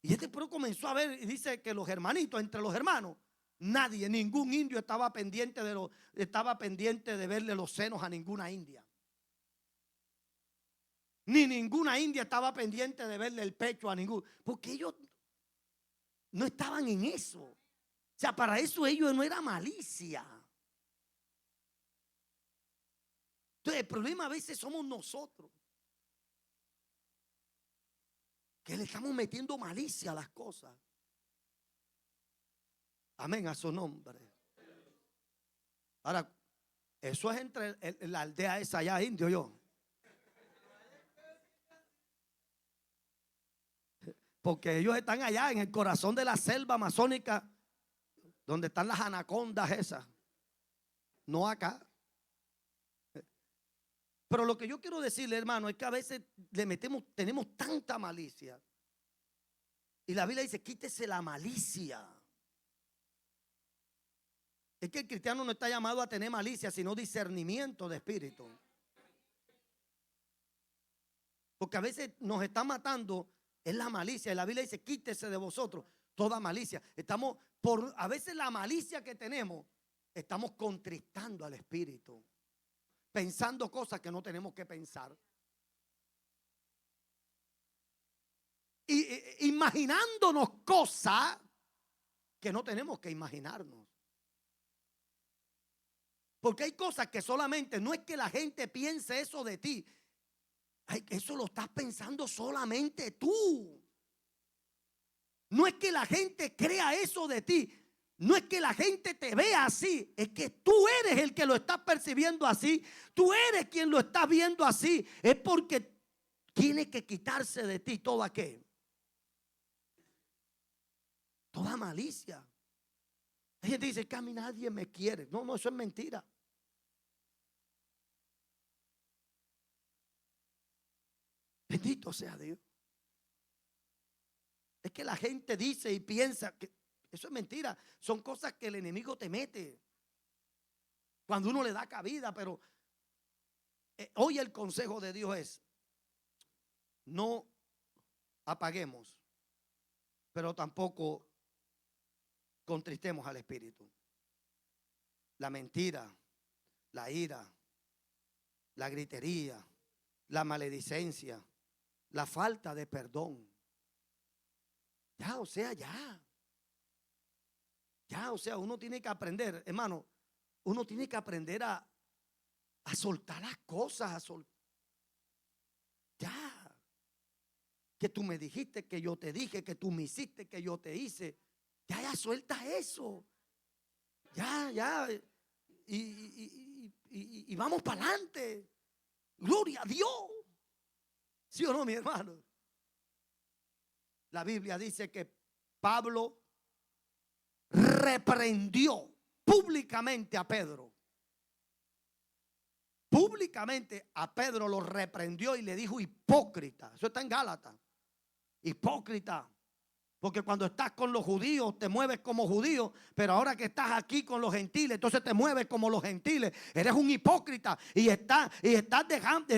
Y pero comenzó a ver y dice que los hermanitos, entre los hermanos, ningún indio estaba pendiente de verle los senos a ninguna india. Ni ninguna india estaba pendiente de verle el pecho a ningún. Porque ellos no estaban en eso. O sea, para eso ellos no era malicia. Entonces el problema a veces somos nosotros, que le estamos metiendo malicia a las cosas. Amén, a su nombre. Ahora, eso es entre la aldea esa allá, indio, yo. Porque ellos están allá en el corazón de la selva amazónica, donde están las anacondas esas. No acá. Pero lo que yo quiero decirle, hermano, es que a veces tenemos tanta malicia. Y la Biblia dice: quítese la malicia. Es que el cristiano no está llamado a tener malicia, sino discernimiento de espíritu. Porque a veces nos está matando es la malicia. Y la Biblia dice: quítese de vosotros toda malicia. A veces la malicia que tenemos, estamos contristando al espíritu, pensando cosas que no tenemos que pensar, y imaginándonos cosas que no tenemos que imaginarnos. Porque hay cosas que solamente, no es que la gente piense eso de ti, eso lo estás pensando solamente tú. No es que la gente crea eso de ti, no es que la gente te vea así, es que tú eres el que lo estás percibiendo así, tú eres quien lo está viendo así. Es porque tiene que quitarse de ti toda toda malicia. Hay gente que dice que a mí nadie me quiere. No, eso es mentira. Bendito sea Dios. Es que la gente dice y piensa que eso es mentira. Son cosas que el enemigo te mete cuando uno le da cabida. Pero hoy el consejo de Dios es: no apaguemos, pero tampoco contristemos al Espíritu. La mentira, la ira, la gritería, la maledicencia, la falta de perdón. Ya, o sea, ya. Ya, o sea, uno tiene que aprender, hermano, uno tiene que aprender a soltar las cosas, ya. Que tú me dijiste, que yo te dije, que tú me hiciste, que yo te hice. Ya, suelta eso. Ya. Y vamos para adelante. Gloria a Dios. ¿Sí o no, mi hermano? La Biblia dice que Pablo reprendió públicamente a Pedro. Públicamente a Pedro lo reprendió y le dijo hipócrita. Eso está en Gálatas. Hipócrita. Porque cuando estás con los judíos te mueves como judío, pero ahora que estás aquí con los gentiles, entonces te mueves como los gentiles. Eres un hipócrita y estás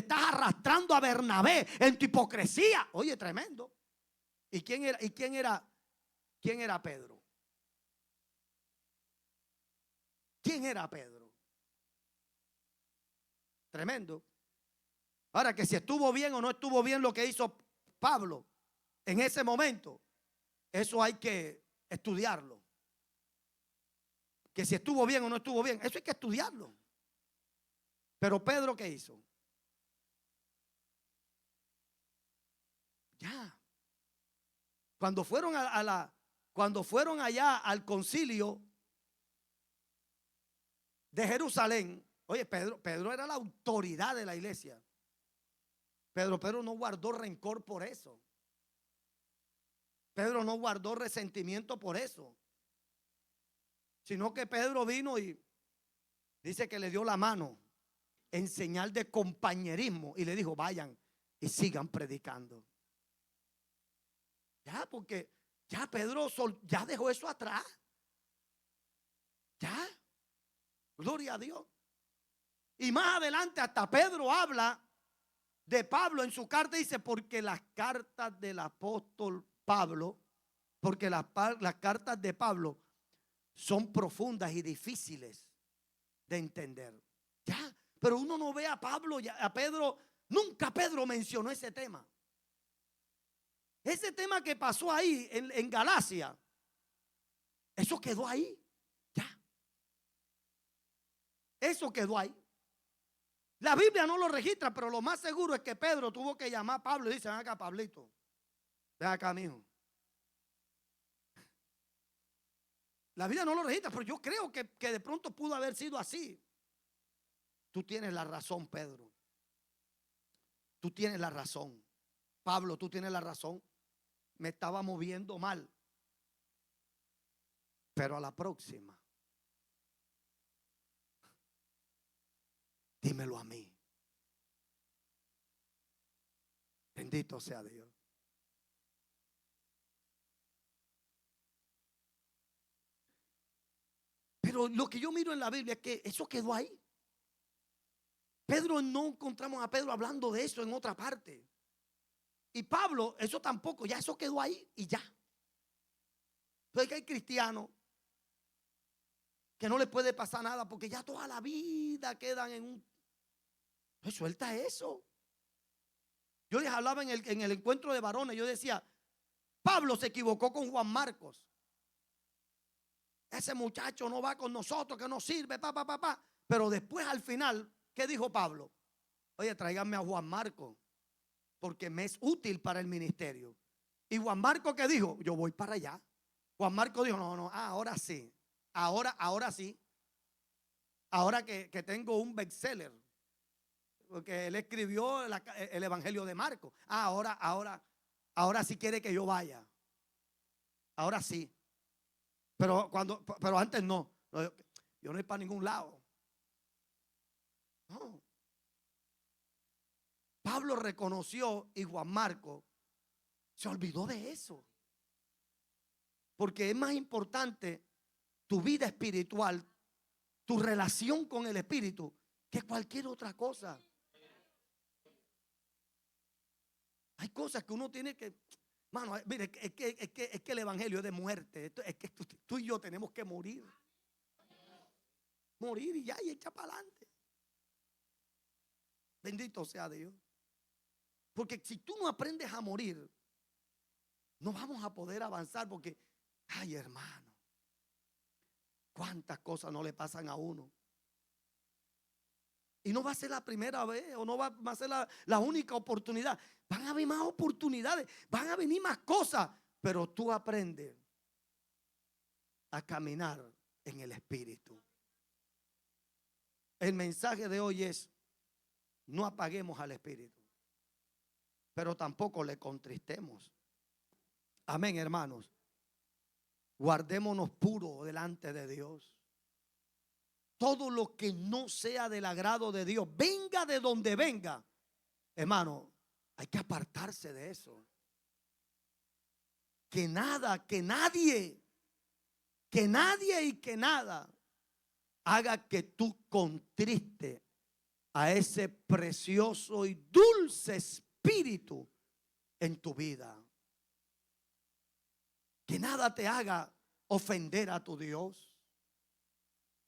arrastrando a Bernabé en tu hipocresía. Oye, tremendo. ¿Y quién era Pedro? ¿Quién era Pedro? Tremendo. Ahora, que si estuvo bien o no estuvo bien lo que hizo Pablo en ese momento, eso hay que estudiarlo. Que si estuvo bien o no estuvo bien, eso hay que estudiarlo. Pero Pedro, ¿qué hizo? Ya. Cuando fueron cuando fueron allá al concilio de Jerusalén, oye, Pedro era la autoridad de la iglesia. Pedro no guardó rencor por eso. Pedro no guardó resentimiento por eso. Sino que Pedro vino y dice que le dio la mano en señal de compañerismo y le dijo: vayan y sigan predicando. Ya, porque ya Pedro ya dejó eso atrás. Ya. Gloria a Dios. Y más adelante hasta Pedro habla de Pablo en su carta. Dice: porque las cartas del apóstol Pablo, porque las cartas de Pablo son profundas y difíciles de entender. Ya, pero uno no ve a Pablo, a Pedro, nunca Pedro mencionó ese tema. Ese tema que pasó ahí en Galacia, eso quedó ahí. Ya. Eso quedó ahí. La Biblia no lo registra, pero lo más seguro es que Pedro tuvo que llamar a Pablo y dice: ven acá, Pablito, ven acá, mijo. La Biblia no lo registra, pero yo creo que de pronto pudo haber sido así. Tú tienes la razón, Pedro. Tú tienes la razón. Pablo, tú tienes la razón. Me estaba moviendo mal. Pero a la próxima, dímelo a mí. Bendito sea Dios. Pero lo que yo miro en la Biblia es que eso quedó ahí. Pedro, no encontramos a Pedro hablando de eso en otra parte. Y Pablo, eso tampoco, ya eso quedó ahí y ya. Entonces que hay cristianos que no les puede pasar nada porque ya toda la vida quedan en un... Pues suelta eso. Yo les hablaba en el encuentro de varones, yo decía: Pablo se equivocó con Juan Marcos. Ese muchacho no va con nosotros, que no sirve, pa. Pero después al final, ¿qué dijo Pablo? Oye, tráiganme a Juan Marcos, porque me es útil para el ministerio. Y Juan Marcos, ¿qué dijo? Yo voy para allá. Juan Marcos dijo: no, ahora sí. Ahora sí. Ahora que tengo un bestseller. Porque él escribió el Evangelio de Marcos. Ahora sí quiere que yo vaya. Ahora sí. Pero antes no. Yo no voy para ningún lado. No. Pablo reconoció y Juan Marcos se olvidó de eso. Porque es más importante tu vida espiritual, tu relación con el Espíritu, que cualquier otra cosa. cosas que uno tiene que, mano, mire, es que el evangelio es de muerte. Es que tú y yo tenemos que morir. Morir y ya, y echa para adelante. Bendito sea Dios. Porque si tú no aprendes a morir, no vamos a poder avanzar. Porque, ay, hermano, cuántas cosas no le pasan a uno. Y no va a ser la primera vez, o no va a ser la única oportunidad. Van a venir más oportunidades, van a venir más cosas. Pero tú aprendes a caminar en el Espíritu. El mensaje de hoy es: no apaguemos al Espíritu, pero tampoco le contristemos. Amén, hermanos. Guardémonos puros delante de Dios. Todo lo que no sea del agrado de Dios, venga de donde venga, hermano, hay que apartarse de eso. Que nada, que nadie y que nada haga que tú contriste a ese precioso y dulce Espíritu en tu vida. Que nada te haga ofender a tu Dios.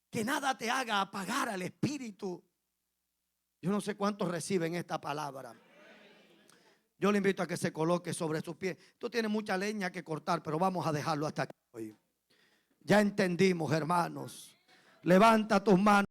Que nada te haga apagar al Espíritu. Yo no sé cuántos reciben esta palabra. Yo le invito a que se coloque sobre sus pies. Esto tiene mucha leña que cortar, pero vamos a dejarlo hasta aquí hoy. Ya entendimos, hermanos. Levanta tus manos.